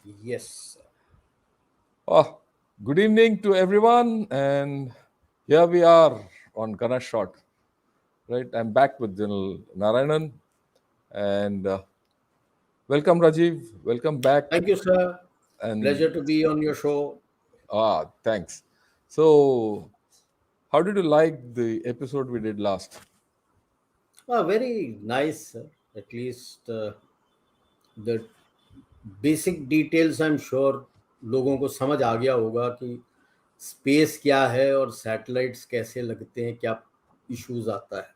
Yes. Oh, good evening to everyone, and here we are on Ganesh Shot. Right, I'm back with General Narayanan, and welcome Rajiv, welcome back, Thank you, sir. and Pleasure to be on your show. thanks. So, how did you like the episode we did last? Very nice, sir. At least the basic details I'm sure लोगों को समझ आ गया होगा कि space क्या है और satellites कैसे लगते हैं, क्या इश्यूज आता है।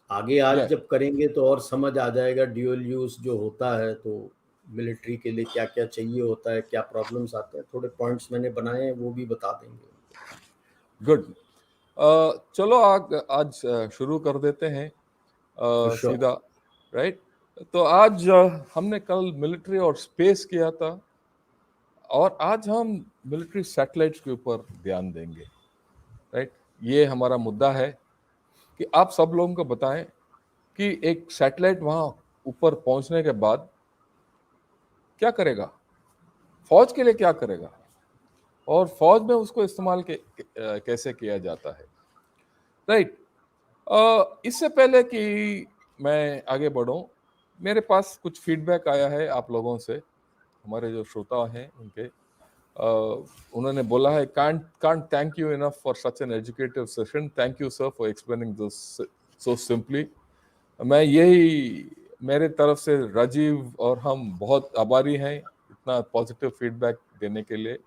आगे आज Yeah, जब करेंगे तो और समझ आ जाएगा ड्यूअल यूज जो होता है, तो मिलिट्री के लिए क्या क्या चाहिए होता है, क्या प्रॉब्लम्स आते हैं। थोड़े पॉइंट्स मैंने बनाए हैं, वो भी बता देंगे। good. चलो आज शुरू कर देते हैं श्योर। सीधा, राइट। तो आज हमने कल मिलिट्री और स्पेस किया था, और आज हम मिलिट्री सैटेलाइट्स के ऊपर ध्यान देंगे, राइट। ये हमारा मुद्दा है कि आप सब लोगों को बताएं कि एक सैटेलाइट वहां ऊपर पहुंचने के बाद क्या करेगा, फौज के लिए क्या करेगा, और फौज में उसको इस्तेमाल कैसे किया जाता है, राइट। इससे पहले कि मैं आगे बढ़ूं, मेरे पास कुछ फीडबैक आया है आप लोगों से, हमारे जो श्रोता हैं उनके। उन्होंने बोला है, can't thank you enough for such an educative session. Thank you sir for explaining this so simply. मैं यही मेरे तरफ से राजीव और हम बहुत आभारी हैं इतना पॉजिटिव फीडबैक देने के लिए।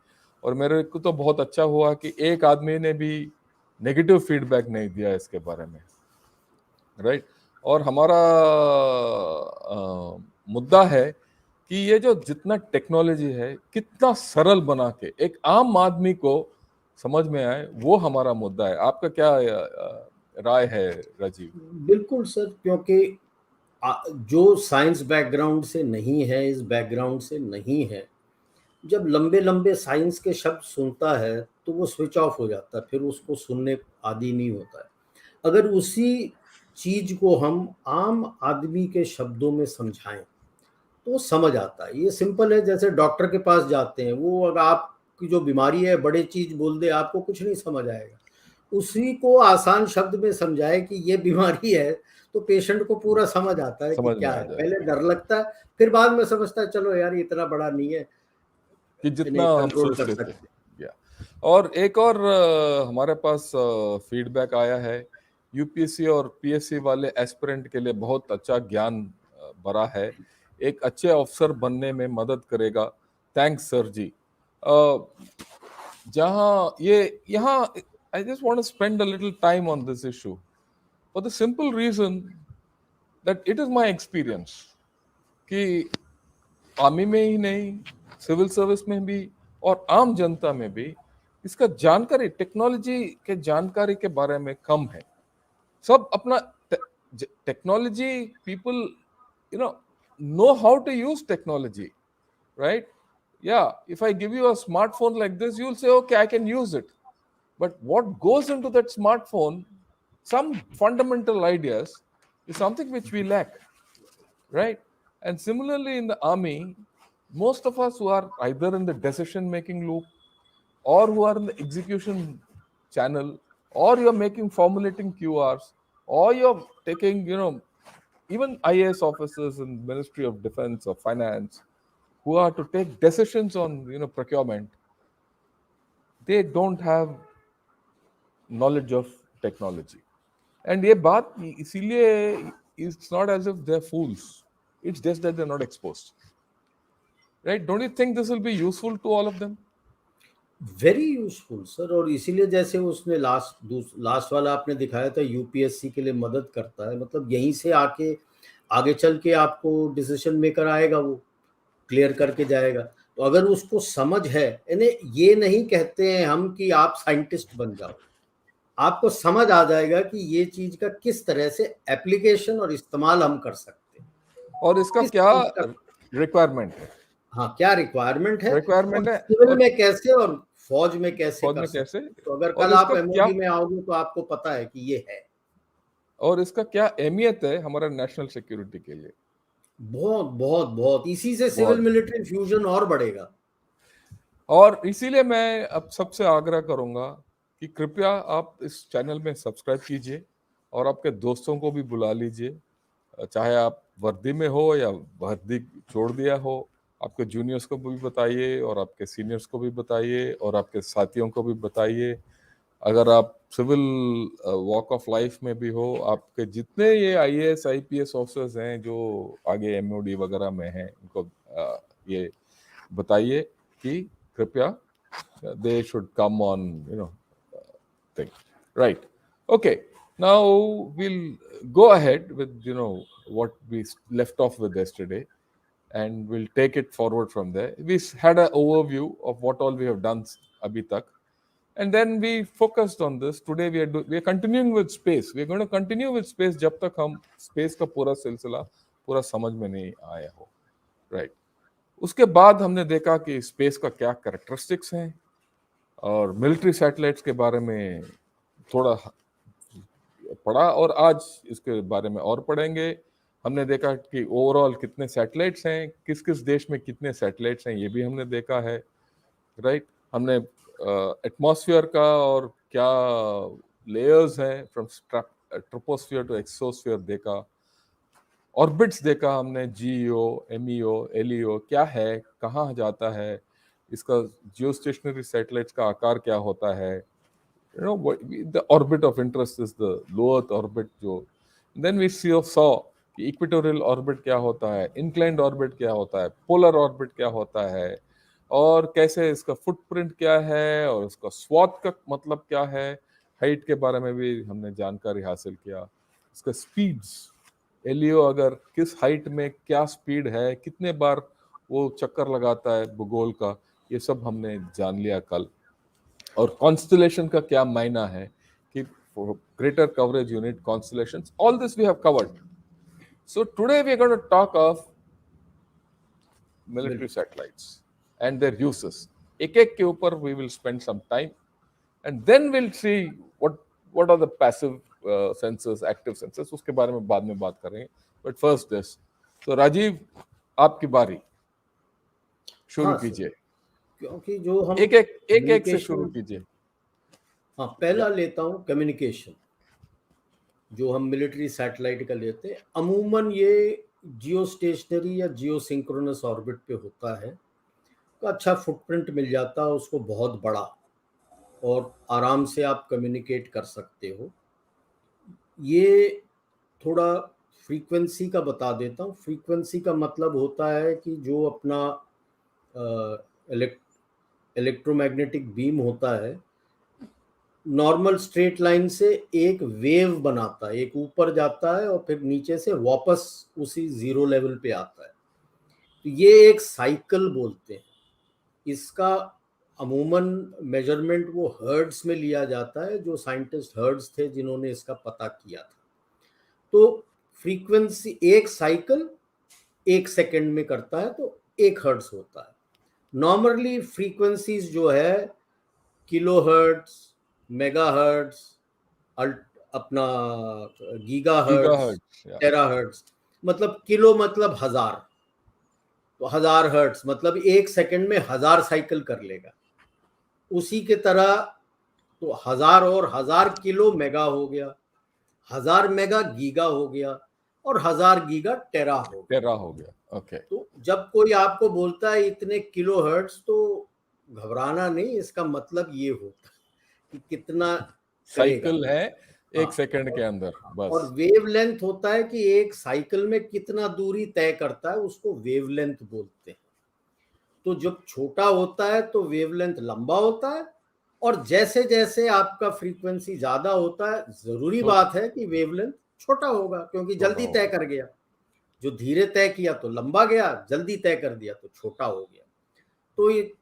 और मेरे को तो बहुत अच्छा हुआ कि एक आदमी ने भी नेगेटिव फीडबैक नहीं दिया इसके बारे में, राइट। और हमारा मुद्दा है कि ये जो जितना टेक्नोलॉजी है कितना सरल बना के एक आम आदमी को समझ में आए, वो हमारा मुद्दा है। आपका क्या राय है राजीव? बिल्कुल सर, क्योंकि जो साइंस बैकग्राउंड से नहीं है, इस बैकग्राउंड से नहीं है, जब लंबे लंबे साइंस के शब्द सुनता है तो वो स्विच ऑफ हो जाता है, फिर उसको सुनने आदि नहीं होता है। अगर उसी चीज को हम आम आदमी के शब्दों में समझाएं तो वो समझ आता है। ये सिंपल है, जैसे डॉक्टर के पास जाते हैं, वो अगर आपकी जो बीमारी है बड़े चीज बोल दे, आपको कुछ नहीं समझ आएगा। उसी को आसान शब्द में समझाए कि ये बीमारी है, तो पेशेंट को पूरा समझ आता है कि समझ में क्या आ है। पहले जाएगा डर लगता है, फिर बाद में समझता है चलो यार ये इतना बड़ा नहीं है, कि जितना इन्हें हम कंट्रोल कर सोचते थे। सकते या और एक और हमारे पास फीडबैक आया है, यूपीएससी और पीएससी वाले एस्पिरेंट के लिए बहुत अच्छा ज्ञान भरा है, एक अच्छे अफसर बनने में मदद करेगा। Thanks sir ji. जहाँ ये यहाँ I just want to spend a little time on this issue for the simple reason that it is my experience कि आर्मी में ही नहीं, सिविल सर्विस में भी और आम जनता में भी इसका जानकारी, टेक्नोलॉजी के जानकारी के बारे में कम है। सब अपना technology, people know how to use technology, right? Yeah, if I give you a smartphone like this, you'll say, okay, I can use it. But what goes into that smartphone, some fundamental ideas, is something which we lack, right? And similarly, in the army, most of us who are either in the decision making loop, or who are in the execution channel, or you're making formulating QRs, or you're taking, even IAS officers in Ministry of Defense or Finance, who are to take decisions on procurement, they don't have knowledge of technology. And ये बात इसीलिए, it's not as if they're fools, it's just that they're not exposed, right? Don't you think this will be useful to all of them? Very useful sir. और इसीलिए जैसे उसने last वाला आपने दिखाया था, यूपीएससी के लिए मदद करता है, मतलब यहीं से आके आगे चल के आपको डिसीजन मेकर आएगा, वो क्लियर करके जाएगा। तो अगर उसको समझ है, यानी ये नहीं कहते हैं हम कि आप साइंटिस्ट बन जाओ, आपको समझ आ जाएगा कि ये चीज का किस तरह से एप्लीकेशन और इस्तेमाल हम कर सकते हैं, और इसका किस क्या चीज का, रिक्वायरमेंट है, हाँ क्या रिक्वायरमेंट है, और रिक्वायरमेंट है, सिविल और में कैसे और फौज में कैसे फौज कर में सकते कैसे, हैं। तो अगर और कल आप इसका क्या, एमओडी में आओगे तो आपको पता है कि ये है। और इसका क्या अहमियत है हमारा नेशनल सिक्योरिटी के लिए। बहुत बहुत बहुत, इसी से सिविल बहुत। मिलिट्री फ्यूजन और बढ़ेगा। और इसीलिए मैं अब सबसे आग्रह करूंगा कि कृपया आप इस चैनल में सब्सक्राइब कीजिए और आपके दोस्तों को भी बुला लीजिए, चाहे आप वर्दी में हो या वर्दी छोड़ दिया हो, आपके जूनियर्स को भी बताइए और आपके सीनियर्स को भी बताइए और आपके साथियों को भी बताइए। अगर आप सिविल वॉक ऑफ लाइफ में भी हो, आपके जितने ये आईएएस आईपीएस ऑफिसर्स हैं जो आगे एमओडी वगैरह में हैं, उनको ये बताइए कि कृपया they should come on, thing. Right. Okay. Now we'll go ahead with, what we left off with yesterday, and we'll take it forward from there. We had an overview of what all we have done abhi tak, and then we focused on this. Today we are continuing with space. We are going to continue with space jab tak hum space ka pura silsila पूरा समझ में नहीं आया हो. Right. उसके बाद हमने देखा कि स्पेस का क्या कैरेक्टरिस्टिक्स हैं, और मिलिट्री सैटेलाइट्स के बारे में थोड़ा पढ़ा, और आज इसके बारे में और पढ़ेंगे. हमने देखा कि ओवरऑल कितने सैटेलाइट्स हैं, किस किस देश में कितने सैटेलाइट्स हैं, ये भी हमने देखा है. राइट. हमने एटमॉस्फेयर का और क्या लेयर्स हैं फ्रॉम ट्रोपोस्फियर टू एक्सोस्फियर देखा. ऑर्बिट्स देखा हमने, जीईओ, एमईओ, एलईओ क्या है, कहाँ जाता है, इसका जियो स्टेशनरी सैटेलाइट्स का आकार क्या होता है. The orbit of interest is the low Earth orbit. जो then we saw कि इक्वेटोरियल ऑर्बिट क्या होता है, इंक्लाइंड ऑर्बिट क्या होता है, पोलर ऑर्बिट क्या होता है, और कैसे इसका फुटप्रिंट क्या है, और उसका स्वॉथ का मतलब क्या है. हाइट के बारे में भी हमने जानकारी हासिल किया. इसका स्पीड्स, एलियो अगर किस हाइट में क्या स्पीड है, कितने बार वो चक्कर लगाता है भूगोल का, ये सब हमने जान लिया कल. और कॉन्स्टलेशन का क्या मायना है कि greater coverage unit constellations, all this we have covered. So today we are going to talk of military satellites and their uses. एक एक के ऊपर we will spend some time, and then will see what are the passive sensors, active sensors, उसके बारे में बाद में बात करेंगे. But first this. तो राजीव, आपकी बारी, शुरू कीजिए. क्योंकि जो हम एक एक से शुरू कीजिए. हाँ, पहला लेता हूँ कम्युनिकेशन. जो हम मिलिट्री सैटेलाइट का लेते हैं, अमूमन ये जियो स्टेशनरी या जियो सिंक्रोनस ऑर्बिट पे होता है. तो अच्छा फुटप्रिंट मिल जाता है उसको, बहुत बड़ा, और आराम से आप कम्युनिकेट कर सकते हो. ये थोड़ा फ्रीक्वेंसी का बता देता हूँ. फ्रीक्वेंसी का मतलब होता है कि जो अपना इलेक्ट्रोमैग्नेटिक बीम होता है, नॉर्मल स्ट्रेट लाइन से एक वेव बनाता है, एक ऊपर जाता है और फिर नीचे से वापस उसी जीरो लेवल पे आता है. तो ये एक साइकिल बोलते हैं. इसका अमूमन मेजरमेंट वो हर्ट्ज में लिया जाता है. जो साइंटिस्ट हर्ट्ज थे जिन्होंने इसका पता किया था. तो फ्रीक्वेंसी, एक साइकिल 1 सेकंड में करता है तो 1 हर्ट्ज होता है. नॉर्मली फ्रीक्वेंसीज जो है किलो हर्ट्ज, मेगा हर्ट्ज, अपना गीगा हर्ट्ज, टेरा हर्ट्ज. मतलब किलो मतलब 1000, तो 1000 हर्ट्ज मतलब 1 सेकंड में 1000 साइकिल कर लेगा. उसी के तरह तो 1000 और 1000 किलो मेगा हो गया, 1000 मेगा गीगा हो गया, और 1000 गीगा टेरा हो गया. ओके. तो जब कोई आपको बोलता है इतने किलो हर्ट्ज, तो घबराना नहीं. इसका मतलब ये होता है कि कितना साइकिल है 1 सेकंड के और, अंदर बस. और वेव लेंथ होता है कि एक साइकिल में कितना दूरी तय करता है, उसको वेव लेंथ बोलते हैं. तो जब छोटा होता है तो वेव लेंथ लंबा होता है, और जैसे जैसे आपका फ्रीक्वेंसी ज्यादा होता है, जरूरी बात है कि वेव लेंथ छोटा होगा, क्योंकि जल्दी तय कर गया. जो धीरे तय किया तो लंबा गया, जल्दी तय कर दिया तो छोटा हो गया. तो ये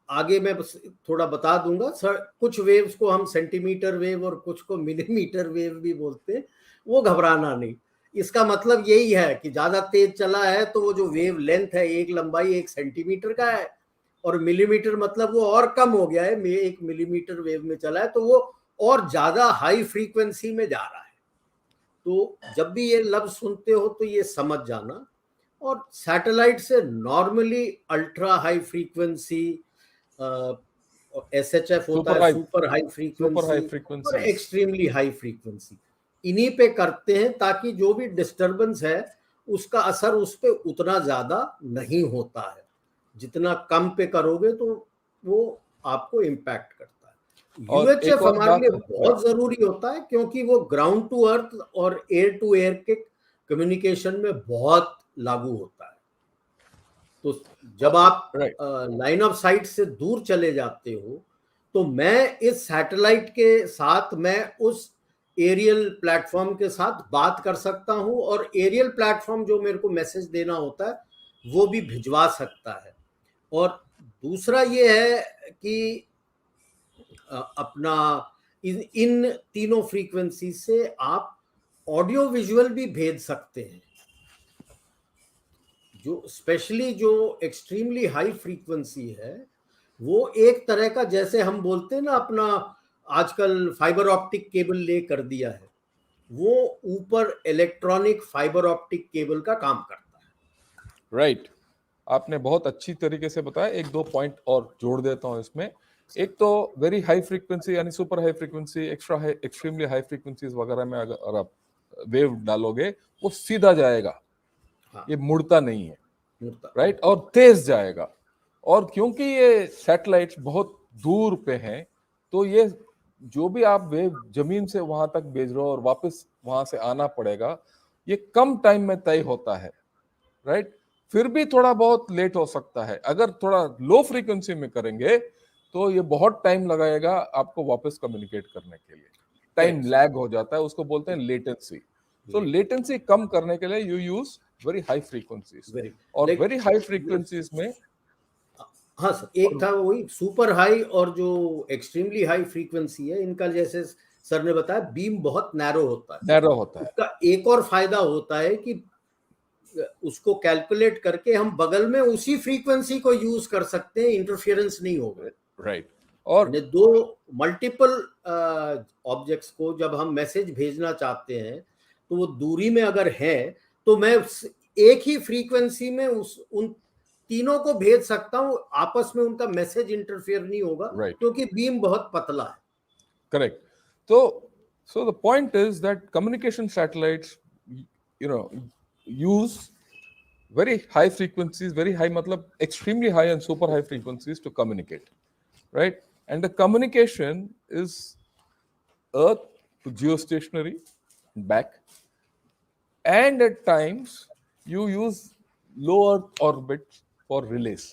आगे मैं बस थोड़ा बता दूंगा सर. कुछ वेव्स को हम सेंटीमीटर वेव और कुछ को मिलीमीटर वेव भी बोलते हैं. वो घबराना नहीं. इसका मतलब यही है कि ज्यादा तेज चला है तो वो जो वेव लेंथ है, एक लंबाई 1 सेंटीमीटर का है, और मिलीमीटर मतलब वो और कम हो गया है, 1 मिलीमीटर वेव में चला है तो वो और ज्यादा हाई फ्रीक्वेंसी में जा रहा है. तो जब भी ये लफ्ज सुनते हो तो ये समझ जाना. और सैटेलाइट से normally ultra high frequency SHF होता है, सुपर हाई फ्रीक्वेंसी और फ्रीक्वेंसीज, एक्सट्रीमली हाई फ्रीक्वेंसी, इन्हीं पे करते हैं ताकि जो भी डिस्टरबेंस है उसका असर उस पे उतना ज्यादा नहीं होता है। जितना कम पे करोगे तो वो आपको इम्पैक्ट करता है। और एक UHF और हमारे लिए बात है, बहुत जरूरी होता है क्योंकि वो ग्राउंड टू अर्थ और एयर टू एयर के कम्युनिकेशन में बहुत लागू होता है। तो जब आप राइट, लाइन ऑफ साइट से दूर चले जाते हो तो मैं इस सैटेलाइट के साथ मैं उस एरियल प्लेटफॉर्म के साथ बात कर सकता हूं और एरियल प्लेटफॉर्म जो मेरे को मैसेज देना होता है वो भी भिजवा सकता है। और दूसरा ये है कि अपना इन तीनों फ्रीक्वेंसी से आप ऑडियो विजुअल भी भेज सकते हैं। जो स्पेशली जो एक्सट्रीमली हाई फ्रीक्वेंसी है वो एक तरह का, जैसे हम बोलते हैं ना अपना आजकल फाइबर ऑप्टिक केबल ले कर दिया है, वो ऊपर इलेक्ट्रॉनिक फाइबर ऑप्टिक केबल का काम करता है। राइट। आपने बहुत अच्छी तरीके से बताया। एक दो पॉइंट और जोड़ देता हूँ इसमें। एक तो वेरी हाई फ्रीक्वेंसी यानी super high frequency, extra high, extremely high frequencies वगैरह में अगर आप वेव डालोगे वो सीधा जाएगा, हाँ, ये मुड़ता नहीं है, मुड़ता राइट, और तेज जाएगा। और क्योंकि ये सैटेलाइट्स बहुत दूर पे हैं तो ये जो भी आप वेव जमीन से वहां तक भेज रहे हो और वापस वहां से आना पड़ेगा, ये कम टाइम में तय होता है, राइट। फिर भी थोड़ा बहुत लेट हो सकता है। अगर थोड़ा लो फ्रीक्वेंसी में करेंगे तो ये बहुत टाइम लगाएगा आपको वापस कम्युनिकेट करने के लिए, टाइम करेक्ट लैग हो जाता है, उसको बोलते हैं लेटेंसी। तो लेटेंसी कम करने के लिए you use very high frequencies, very और लाइक वेरी हाई फ्रीक्वेंसीज में हाँ सर, एक था वही सुपर हाई और जो एक्सट्रीमली हाई फ्रीक्वेंसी है, इनका जैसे सर ने बताया बीम बहुत नैरो होता है। नैरो होता है, उसका एक और फायदा होता है कि उसको कैलकुलेट करके हम बगल में उसी फ्रीक्वेंसी को यूज कर सकते हैं, इंटरफियरेंस नहीं होगा। राइट। और यानी दो मल्टीपल ऑब्जेक्ट्स को जब हम मैसेज भेजना चाहते हैं तो वो दूरी में अगर है तो मैं एक ही फ्रीक्वेंसी में उन तीनों को भेज सकता हूं, आपस में उनका मैसेज इंटरफेयर नहीं होगा राइट, क्योंकि बीम बहुत पतला है। करेक्ट। तो so the point is that communication satellites, you know, use very high frequencies, very high matlab extremely high and super high frequencies to communicate, right? And the communication is earth to geostationary back, and at times you use low earth orbit for relays,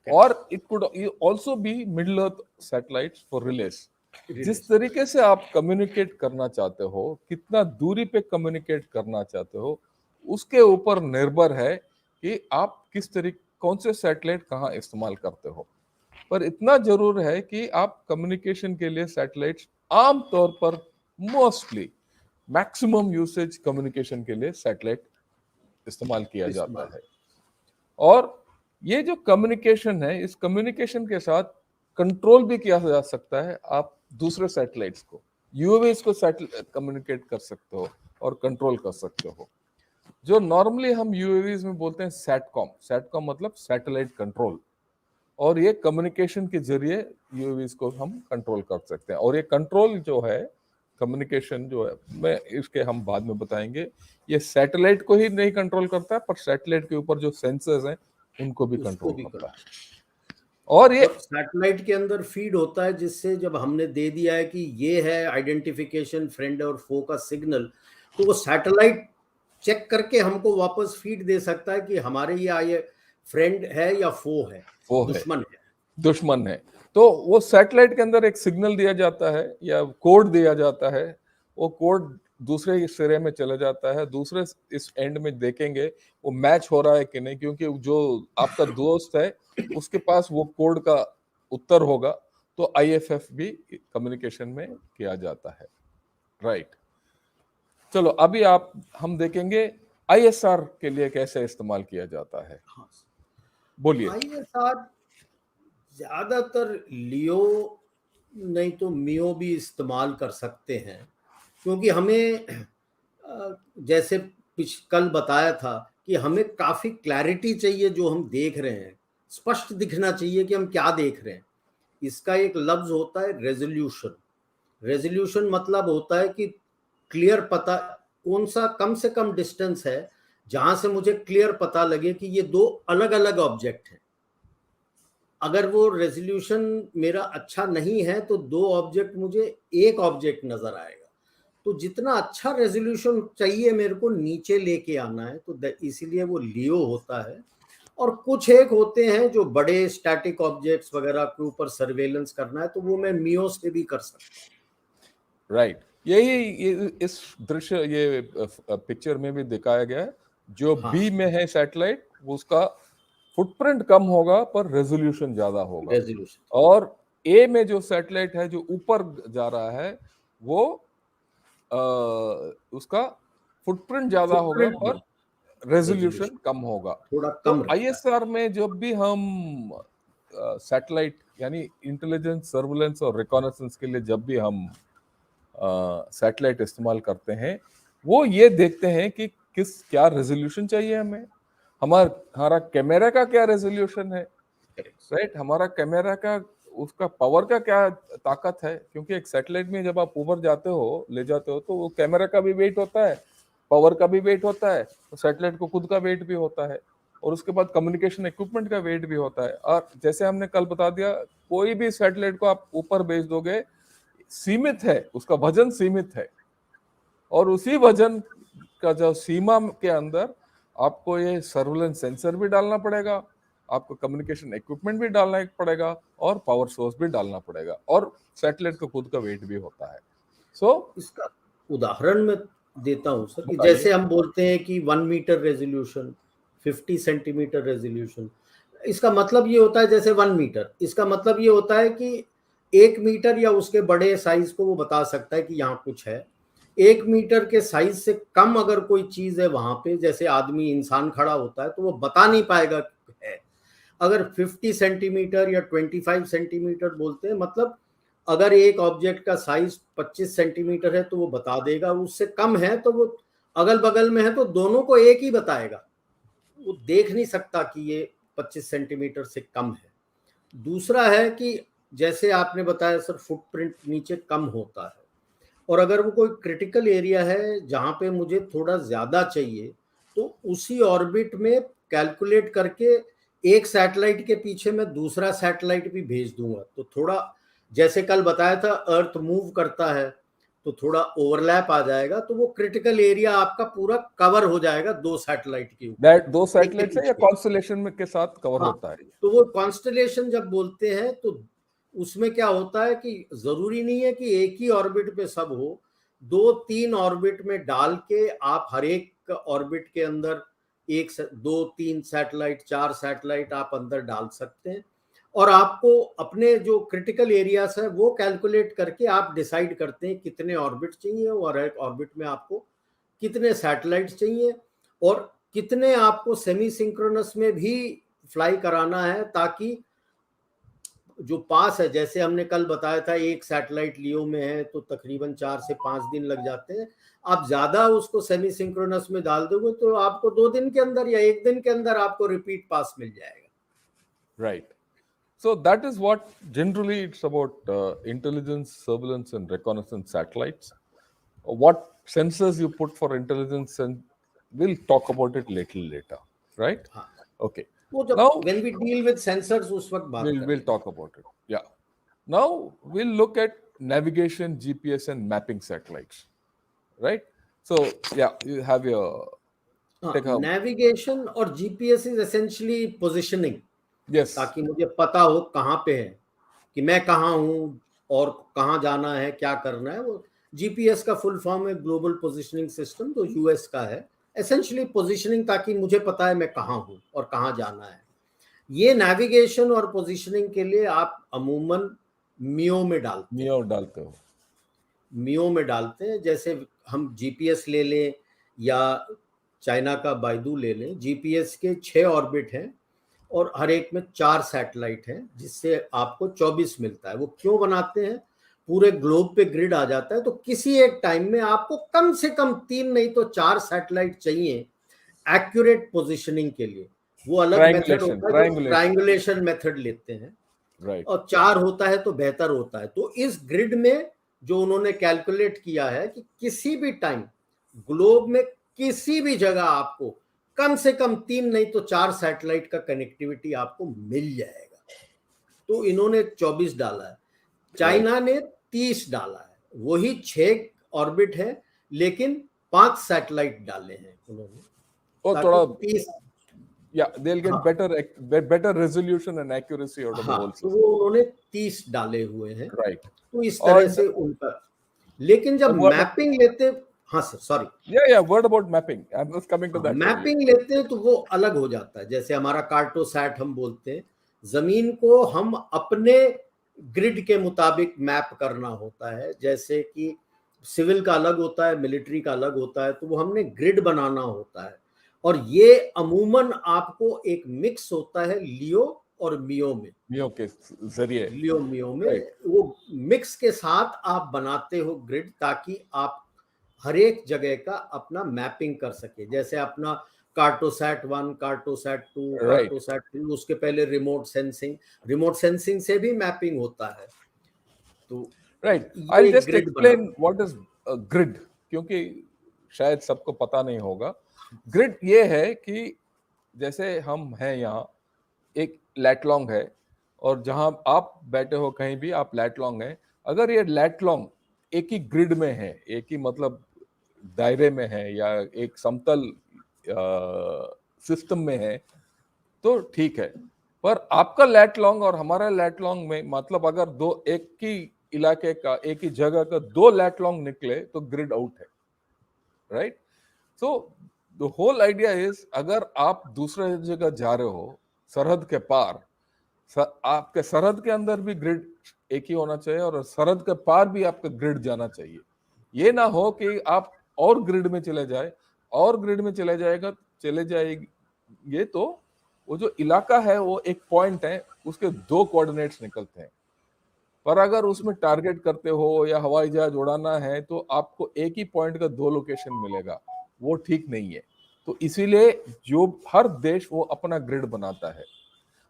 or it could also be middle earth satellites for relays. जिस release तरीके से आप communicate करना चाहते हो, कितना दूरी पे कम्युनिकेट करना चाहते हो, उसके ऊपर निर्भर है कि आप किस तरीके, कौन से सैटेलाइट कहाँ इस्तेमाल करते हो। पर इतना जरूर है कि आप कम्युनिकेशन के लिए सैटेलाइट्स आमतौर पर मोस्टली मैक्सिमम यूसेज कम्युनिकेशन के लिए सैटेलाइट इस्तेमाल किया जाता इस्तेमाल। है। और ये जो कम्युनिकेशन है, इस कम्युनिकेशन के साथ कंट्रोल भी किया जा सकता है। आप दूसरे सैटेलाइट्स को, यूएवीज को कम्युनिकेट कर सकते हो और कंट्रोल कर सकते हो। जो नॉर्मली हम यूएवीज में बोलते हैं सैटकॉम, सैटकॉम मतलब सैटेलाइट कंट्रोल, और ये कम्युनिकेशन के जरिए यूएवीज को हम कंट्रोल कर सकते हैं। और ये कंट्रोल जो है, कम्युनिकेशन जो है, मैं इसके हम बाद में बताएंगे, ये सैटेलाइट को ही नहीं कंट्रोल करता है, पर सैटेलाइट के ऊपर जो सेंसर्स हैं उनको भी उसको कंट्रोल भी करता करना है। और ये और सैटेलाइट के अंदर फीड होता है, जिससे जब हमने दे दिया है कि ये है आइडेंटिफिकेशन फ्रेंड और फो का सिग्नल, तो वो सैटेलाइट चेक करके हमको वापस फीड दे सकता है कि हमारे ये फ्रेंड है या फो है, वो है, दुश्मन है। दुश्मन है। तो वो सैटेलाइट के अंदर एक सिग्नल दिया जाता है या कोड दिया जाता है, वो कोड दूसरे सिरे में चला जाता है, दूसरे इस एंड में देखेंगे वो मैच हो रहा है कि नहीं, क्योंकि जो आपका दोस्त है उसके पास वो कोड का उत्तर होगा। तो आईएफएफ भी कम्युनिकेशन में किया जाता है, राइट। चलो अभी हम देखेंगे आईएसआर के लिए कैसे इस्तेमाल किया जाता है। हाँ, बोलिए। ISR ज्यादातर लियो नहीं तो मियो भी इस्तेमाल कर सकते हैं, क्योंकि हमें जैसे कल बताया था कि हमें काफी क्लैरिटी चाहिए, जो हम देख रहे हैं स्पष्ट दिखना चाहिए कि हम क्या देख रहे हैं। इसका एक लफ्ज होता है रेजोल्यूशन। रेजोल्यूशन मतलब होता है कि क्लियर पता, कौन सा कम से कम डिस्टेंस है जहां से मुझे क्लियर पता लगे कि ये दो अलग अलग ऑब्जेक्ट हैं। अगर वो रेजोल्यूशन मेरा अच्छा नहीं है तो दो ऑब्जेक्ट मुझे एक ऑब्जेक्ट नजर आएगा। तो जितना अच्छा रेजोल्यूशन चाहिए मेरे को नीचे लेके आना है, तो इसीलिए वो लियो होता है। और कुछ एक होते हैं जो बड़े स्टैटिक ऑब्जेक्ट्स वगैरह के ऊपर सर्वेलेंस करना है, तो वो मैं मियो से भी कर सकता हूँ। राइट, ये इस दृश्य, ये पिक्चर में भी दिखाया गया है। जो हाँ, बी में है सैटेलाइट, उसका फुटप्रिंट कम होगा पर रेजोल्यूशन ज्यादा होगा। रेजोल्यूशन और ए में जो सैटेलाइट है जो ऊपर जा रहा है, वो उसका फुटप्रिंट ज्यादा होगा फुटप्रिंट पर हाँ, रेजोल्यूशन रेजोल्यूशन कम होगा। थोड़ा तो कम रखता है। आईएसआर में जब भी हम सैटेलाइट यानी इंटेलिजेंस, सर्विलेंस और रिकॉनेसेंस के लिए जब भी हम सैटेलाइट इस्तेमाल करते हैं, वो ये देखते हैं कि क्या रेजोल्यूशन चाहिए हमें, हमारा कैमरा का क्या रेजोल्यूशन है, राइट, हमारा कैमरा का उसका पावर का क्या ताकत है। क्योंकि एक सैटेलाइट में जब आप ऊपर जाते हो, ले जाते हो, तो वो कैमरा का भी वेट होता है, पावर का भी वेट होता है, तो सैटेलाइट को खुद का वेट भी होता है, और उसके बाद कम्युनिकेशन इक्विपमेंट का वेट भी होता है। और जैसे हमने कल बता दिया, कोई भी सैटेलाइट को आप ऊपर भेज दोगे, सीमित है, उसका वजन सीमित है, और उसी वजन का जो सीमा के अंदर आपको ये सर्विलेंस सेंसर भी डालना पड़ेगा, आपको कम्युनिकेशन इक्विपमेंट भी डालना पड़ेगा, और पावर सोर्स भी डालना पड़ेगा, और सैटेलाइट का खुद का वेट भी होता है। इसका उदाहरण मैं देता हूं सर, कि बताइए। जैसे हम बोलते हैं कि 1 मीटर रेजोल्यूशन, 50 सेंटीमीटर रेजोल्यूशन। इसका मतलब ये होता है, जैसे 1 मीटर, इसका मतलब ये होता है कि 1 मीटर या उसके बड़े साइज को वो बता सकता है कि यहाँ कुछ है। 1 मीटर के साइज से कम अगर कोई चीज है वहां पे, जैसे आदमी, इंसान खड़ा होता है, तो वो बता नहीं पाएगा है। अगर 50 सेंटीमीटर या 25 सेंटीमीटर बोलते हैं, मतलब अगर एक ऑब्जेक्ट का साइज 25 सेंटीमीटर है तो वो बता देगा, उससे कम है तो वो अगल बगल में है तो दोनों को एक ही बताएगा। वो देख नहीं सकता कि ये 25 सेंटीमीटर से कम है। दूसरा है कि जैसे आपने बताया सर, फुटप्रिंट नीचे कम होता है, और अगर वो कोई क्रिटिकल एरिया है जहां पे मुझे थोड़ा ज्यादा चाहिए, तो उसी ऑर्बिट में कैलकुलेट करके एक सैटेलाइट के पीछे मैं दूसरा सैटेलाइट भी भेज दूंगा। तो थोड़ा, जैसे कल बताया था, अर्थ मूव करता है तो थोड़ा ओवरलैप आ जाएगा, तो वो क्रिटिकल एरिया आपका पूरा कवर हो जाएगा दो सैटेलाइट के ऊपर, दो एक के सैटेलाइट से या पीछे। कॉन्स्टलेशन में के साथ कवर हाँ, होता है। तो वो कॉन्स्टलेशन जब बोलते हैं तो उसमें क्या होता है कि जरूरी नहीं है कि एक ही ऑर्बिट पे सब हो, 2-3 ऑर्बिट में डाल के आप हर एक ऑर्बिट के अंदर 2-3 सैटेलाइट, 4 सैटेलाइट आप अंदर डाल सकते हैं। और आपको अपने जो क्रिटिकल एरियाज है वो कैलकुलेट करके आप डिसाइड करते हैं कितने ऑर्बिट चाहिए, और एक ऑर्बिट में आपको कितने सैटेलाइट्स चाहिए, और कितने आपको सेमी सिंक्रोनस में भी फ्लाई कराना है, ताकि जो पास है, जैसे हमने कल बताया था, एक सैटेलाइट लियो में है तो तकरीबन 4 से 5 दिन लग जाते हैं। आप ज्यादा उसको सेमी सिंक्रोनस में डाल दोगे तो आपको 2 दिन के अंदर या 1 दिन के अंदर आपको रिपीट पास मिल जाएगा। Right, so that is what generally it's about, intelligence, surveillance and reconnaissance satellites. What sensors you put for intelligence, and we'll talk about it little later, right? हाँ, Okay, वो जब now when we deal with sensors उस वक्त बात we'll करेंगे। talk about it. Yeah, now we'll look at navigation, GPS and mapping satellites, right? So yeah, you have your हाँ, take a navigation और GPS is essentially positioning, yes. ताकि मुझे पता हो कहाँ पे है, कि मैं कहाँ हूँ और कहाँ जाना है, क्या करना है। वो जीपीएस का फुल फॉर्म है ग्लोबल पोजिशनिंग सिस्टम, जो यूएस का है। एसेंशियली पोजिशनिंग, ताकि मुझे पता है मैं कहाँ हूँ और कहाँ जाना है। ये नेविगेशन और पोजिशनिंग के लिए आप अमूमन मियो में डालते हैं। मियो डालते हो। मियो में डालते हैं। जैसे हम जीपीएस ले लें या चाइना का बाइडू ले लें, जीपीएस के 6 ऑर्बिट हैं और हर एक में 4 सैटेलाइट हैं, जिससे आपको 24 मिलता है। वो क्यों बनाते हैं? पूरे ग्लोब पे ग्रिड आ जाता है, तो किसी एक टाइम में आपको कम से कम 3 नहीं तो 4 सैटेलाइट चाहिए, एक्यूरेट पोजीशनिंग के लिए। वो अलग मेथड होता है जो ट्रायंगुलेशन मेथड लेते हैं, राइट। और 4 होता है तो बेहतर होता है। तो इस ग्रिड में जो उन्होंने कैलकुलेट किया है कि किसी भी टाइम ग्लोब में किसी भी जगह आपको कम से कम 3 नहीं तो 4 सैटेलाइट का कनेक्टिविटी आपको मिल जाएगा। तो इन्होंने 24 डाला है, चाइना ने 30 डाला है, वही 6 ऑर्बिट है, लेकिन 5 सैटेलाइट डाले हैं उन्होंने, और थोड़ा 30, they'll get better resolution and accuracy out of the whole तो system. वो उन्होंने 30 डाले हुए हैं। Right. तो इस तरह से उनका, लेकिन जब मैपिंग लेते, हाँ sir sorry, word about mapping, I'm just coming to that. Mapping लेते हैं तो वो अलग हो जाता है। जैसे हमारा कार्टोसैट हम बोलते हैं, जमीन को हम अपने ग्रिड के मुताबिक मैप करना होता है। जैसे कि सिविल का अलग होता है, मिलिट्री का अलग होता है, तो वो हमने ग्रिड बनाना होता है। और ये अमूमन आपको एक मिक्स होता है लियो और मियो में, मियो के जरिए, लियो मियो में वो मिक्स के साथ आप बनाते हो ग्रिड, ताकि आप हर एक जगह का अपना मैपिंग कर सके। जैसे अपना कार्टोसैट 1, कार्टोसैट 2, कार्टोसैट 3, उसके पहले रिमोट सेंसिंग से भी मैपिंग होता है। तो right, I just explain what is grid, क्योंकि शायद सबको पता नहीं होगा। ग्रिड ये है कि जैसे हम हैं यहाँ, एक लैटलॉन्ग है, और जहां आप बैठे हो कहीं भी आप लैटलॉन्ग है। अगर ये लैटलॉन्ग एक ही ग्रिड में है, एक ही मतलब दायरे में है, या एक समतल सिस्टम में है, तो ठीक है। पर आपका लैटलॉन्ग और हमारा लैटलॉन्ग में मतलब अगर दो एक ही इलाके का, एक ही जगह का 2 लैटलॉन्ग निकले तो ग्रिड आउट है, right. So the whole idea is, अगर आप दूसरे जगह जा रहे हो सरहद के पार, आपके सरहद के अंदर भी ग्रिड एक ही होना चाहिए, और सरहद के पार भी आपका ग्रिड जाना चाहिए। ये ना हो कि आप और ग्रिड में चले जाए, और ग्रिड में चले जाएगी, तो वो जो इलाका है वो एक पॉइंट है, उसके 2 कोऑर्डिनेट्स निकलते हैं। पर अगर उसमें टारगेट करते हो या हवाई जहाज उड़ाना है, तो आपको एक ही पॉइंट का 2 लोकेशन मिलेगा, वो ठीक नहीं है। तो इसीलिए जो हर देश वो अपना ग्रिड बनाता है।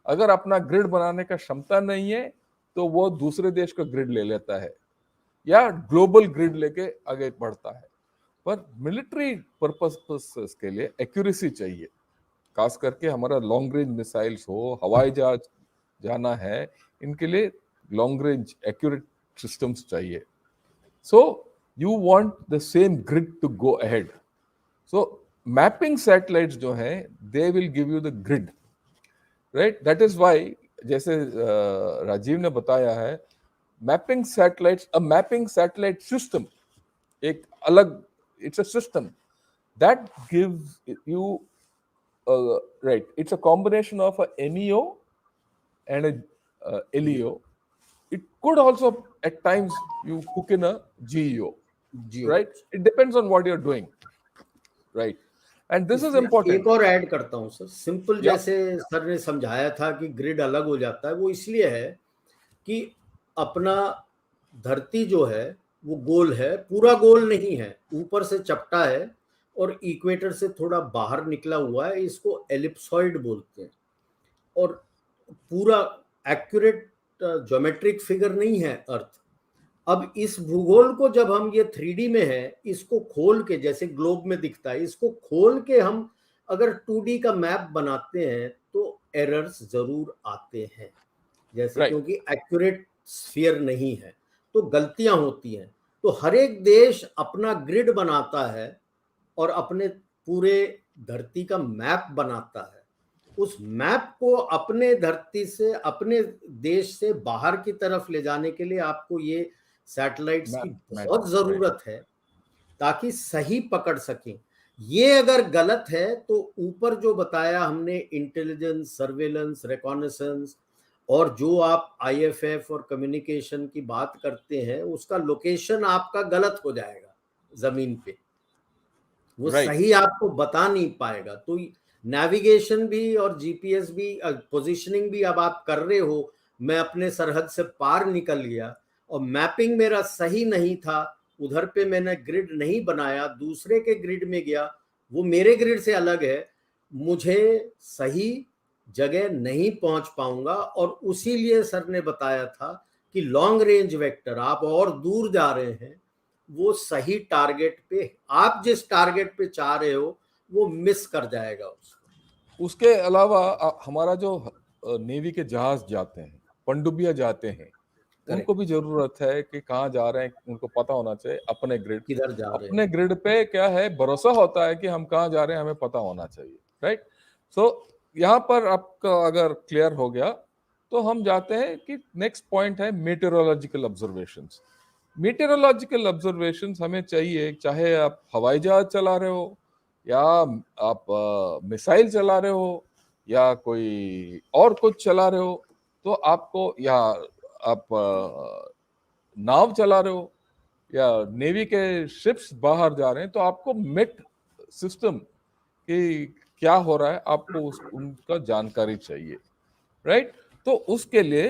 अगर अपना ग्रिड बनाने का क्षमता नहीं है तो वो दूसरे देश का ग्रिड ले लेता है, या ग्लोबल ग्रिड लेके आगे बढ़ता है। पर मिलिट्री पर्पस के लिए एक्यूरेसी चाहिए, खास करके हमारा लॉन्ग रेंज मिसाइल्स हो, हवाई जहाज जाना है, इनके लिए लॉन्ग रेंज एक्यूरेट सिस्टम्स चाहिए। So you want the same grid to go ahead. So mapping satellites जो हैं, they will give you the grid, right. That is why, जैसे राजीव ने बताया है, मैपिंग सैटेलाइट सिस्टम एक अलग, it's a system that gives you right, it's a combination of a MEO and a LEO. It could also at times you hook in a GEO, right? It depends on what you're doing, right? And this is important. एक और add करता हूं sir, simple जैसे sir ने समझाया था कि grid अलग हो जाता है, वो इसलिए है कि अपना धरती जो है वो गोल है, पूरा गोल नहीं है, ऊपर से चपटा है और इक्वेटर से थोड़ा बाहर निकला हुआ है, इसको एलिप्सॉइड बोलते हैं। और पूरा एक्यूरेट ज्योमेट्रिक फिगर नहीं है अर्थ। अब इस भूगोल को जब हम ये 3D में है, इसको खोल के, जैसे ग्लोब में दिखता है, इसको खोल के हम अगर 2D का मैप बनाते हैं तो एरर्स जरूर आते हैं, जैसे क्योंकि एक्यूरेट स्फीयर नहीं है तो गलतियां होती हैं। तो हर एक देश अपना ग्रिड बनाता है और अपने पूरे धरती का मैप बनाता है। उस मैप को अपने धरती से, अपने देश से बाहर की तरफ ले जाने के लिए आपको ये सैटेलाइट्स की बहुत जरूरत है, ताकि सही पकड़ सकें। ये अगर गलत है तो ऊपर जो बताया हमने, इंटेलिजेंस, सर्वेलेंस, रिकॉनेसेंस, और जो आप IFF और कम्युनिकेशन की बात करते हैं, उसका लोकेशन आपका गलत हो जाएगा जमीन पे, वो सही आपको बता नहीं पाएगा। तो नेविगेशन भी और GPS भी, पोजीशनिंग भी अब आप कर रहे हो, मैं अपने सरहद से पार निकल गया और मैपिंग मेरा सही नहीं था, उधर पे मैंने ग्रिड नहीं बनाया, दूसरे के ग्रिड में गया, वो मेरे ग्रिड से अलग है, मुझे सही जगह नहीं पहुंच पाऊंगा। और उसी लिए सर ने बताया था कि लॉन्ग रेंज वेक्टर, आप और दूर जा रहे हैं, वो सही टारगेट पे, आप जिस टारगेट पे चाह रहे हो वो मिस कर जाएगा उसको। उसके अलावा हमारा जो नेवी के जहाज जाते हैं, पनडुब्बियां जाते हैं, करेक्ट, उनको भी जरूरत है कि कहाँ जा रहे हैं, उनको पता होना चाहिए अपने ग्रिड। किधर जा रहे अपने हैं। ग्रिड पे क्या है, भरोसा होता है कि हम कहाँ जा रहे हैं, हमें पता होना चाहिए, राइट। सो यहाँ पर आपका अगर क्लियर हो गया तो हम जाते हैं कि नेक्स्ट पॉइंट है मेटेरोलॉजिकल ऑब्जर्वेशंस। मेटेरोलॉजिकल ऑब्जर्वेशंस हमें चाहिए, चाहे आप हवाई जहाज चला रहे हो, या आप मिसाइल चला रहे हो, या कोई और कुछ चला रहे हो, तो आपको, या आप नाव चला रहे हो, या नेवी के शिप्स बाहर जा रहे हैं, तो आपको मेट सिस्टम कि क्या हो रहा है आपको उनका जानकारी चाहिए, राइट। तो उसके लिए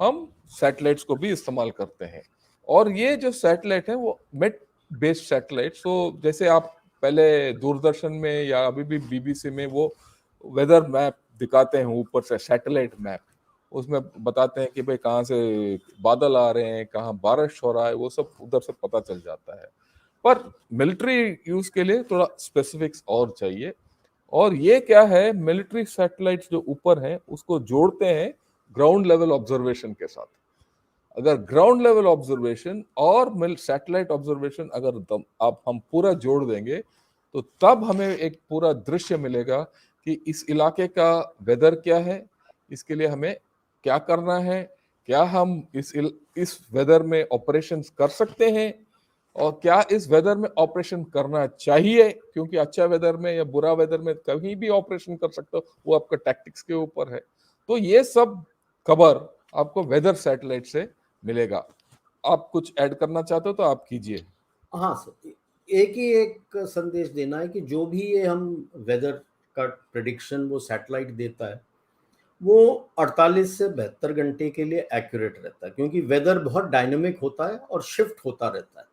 हम सैटेलाइट्स को भी इस्तेमाल करते हैं। और ये जो सैटेलाइट है वो मेट बेस्ड सैटेलाइट, तो जैसे आप पहले दूरदर्शन में या अभी भी बीबीसी में वो वेदर मैप दिखाते हैं ऊपर से, सैटेलाइट मैप, उसमें बताते हैं कि भाई कहाँ से बादल आ रहे हैं, कहाँ बारिश हो रहा है, वो सब उधर से पता चल जाता है। पर मिलिट्री यूज के लिए थोड़ा स्पेसिफिक्स और चाहिए। और ये क्या है, मिलिट्री सैटेलाइट्स जो ऊपर हैं उसको जोड़ते हैं ग्राउंड लेवल ऑब्जर्वेशन के साथ। अगर ग्राउंड लेवल ऑब्जर्वेशन और सैटेलाइट ऑब्जर्वेशन अगर आप हम पूरा जोड़ देंगे, तो तब हमें एक पूरा दृश्य मिलेगा कि इस इलाके का वेदर क्या है, इसके लिए हमें क्या करना है, क्या हम इस वेदर में ऑपरेशंस कर सकते हैं, और क्या इस वेदर में ऑपरेशन करना चाहिए, क्योंकि अच्छा वेदर में या बुरा वेदर में कहीं भी ऑपरेशन कर सकते हो, वो आपका टैक्टिक्स के ऊपर है। तो ये सब खबर आपको वेदर सैटेलाइट से मिलेगा। आप कुछ ऐड करना चाहते हो तो आप कीजिए। हाँ सर, एक ही एक संदेश देना है कि जो भी ये हम वेदर का प्रेडिक्शन वो सैटेलाइट देता है, वो 48 से 72 घंटे के लिए एक्यूरेट रहता है, क्योंकि वेदर बहुत डायनेमिक होता है और शिफ्ट होता रहता है।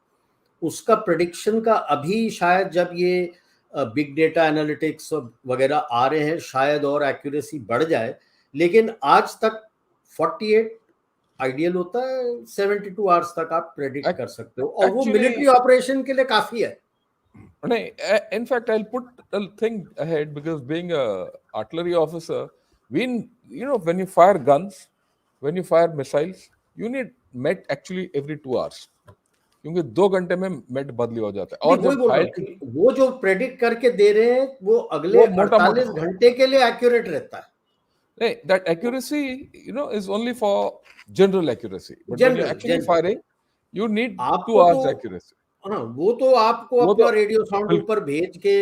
उसका प्रेडिक्शन का अभी शायद जब ये बिग डेटा एनालिटिक्स वगैरह आ रहे हैं, शायद और एक्यूरेसी बढ़ जाए, लेकिन आज तक 48 आइडियल होता है, 72 आवर्स तक आप प्रेडिक्ट कर सकते हो, और वो एक्चुअली मिलिट्री ऑपरेशन के लिए काफी है। नहीं, in fact I'll put a thing ahead, because being a artillery officer, we, when you fire guns, when you fire missiles, you need met actually every 2 hours, क्योंकि 2 घंटे में मेट बदली हो जाता है। नहीं, और वही जब बोल रहा हूँ फाइटिंग, कि वो जो प्रेडिक्ट करके दे रहे हैं वो अगले वो मोटा 48 मोटा, घंटे के लिए एक्यूरेट रहता है। नहीं, that accuracy is only for general accuracy, but when you're general actually general firing, you need two आपको तो, hours accuracy। हाँ, वो तो आपको वो अपना तो रेडियो साउंड ऊपर भेज के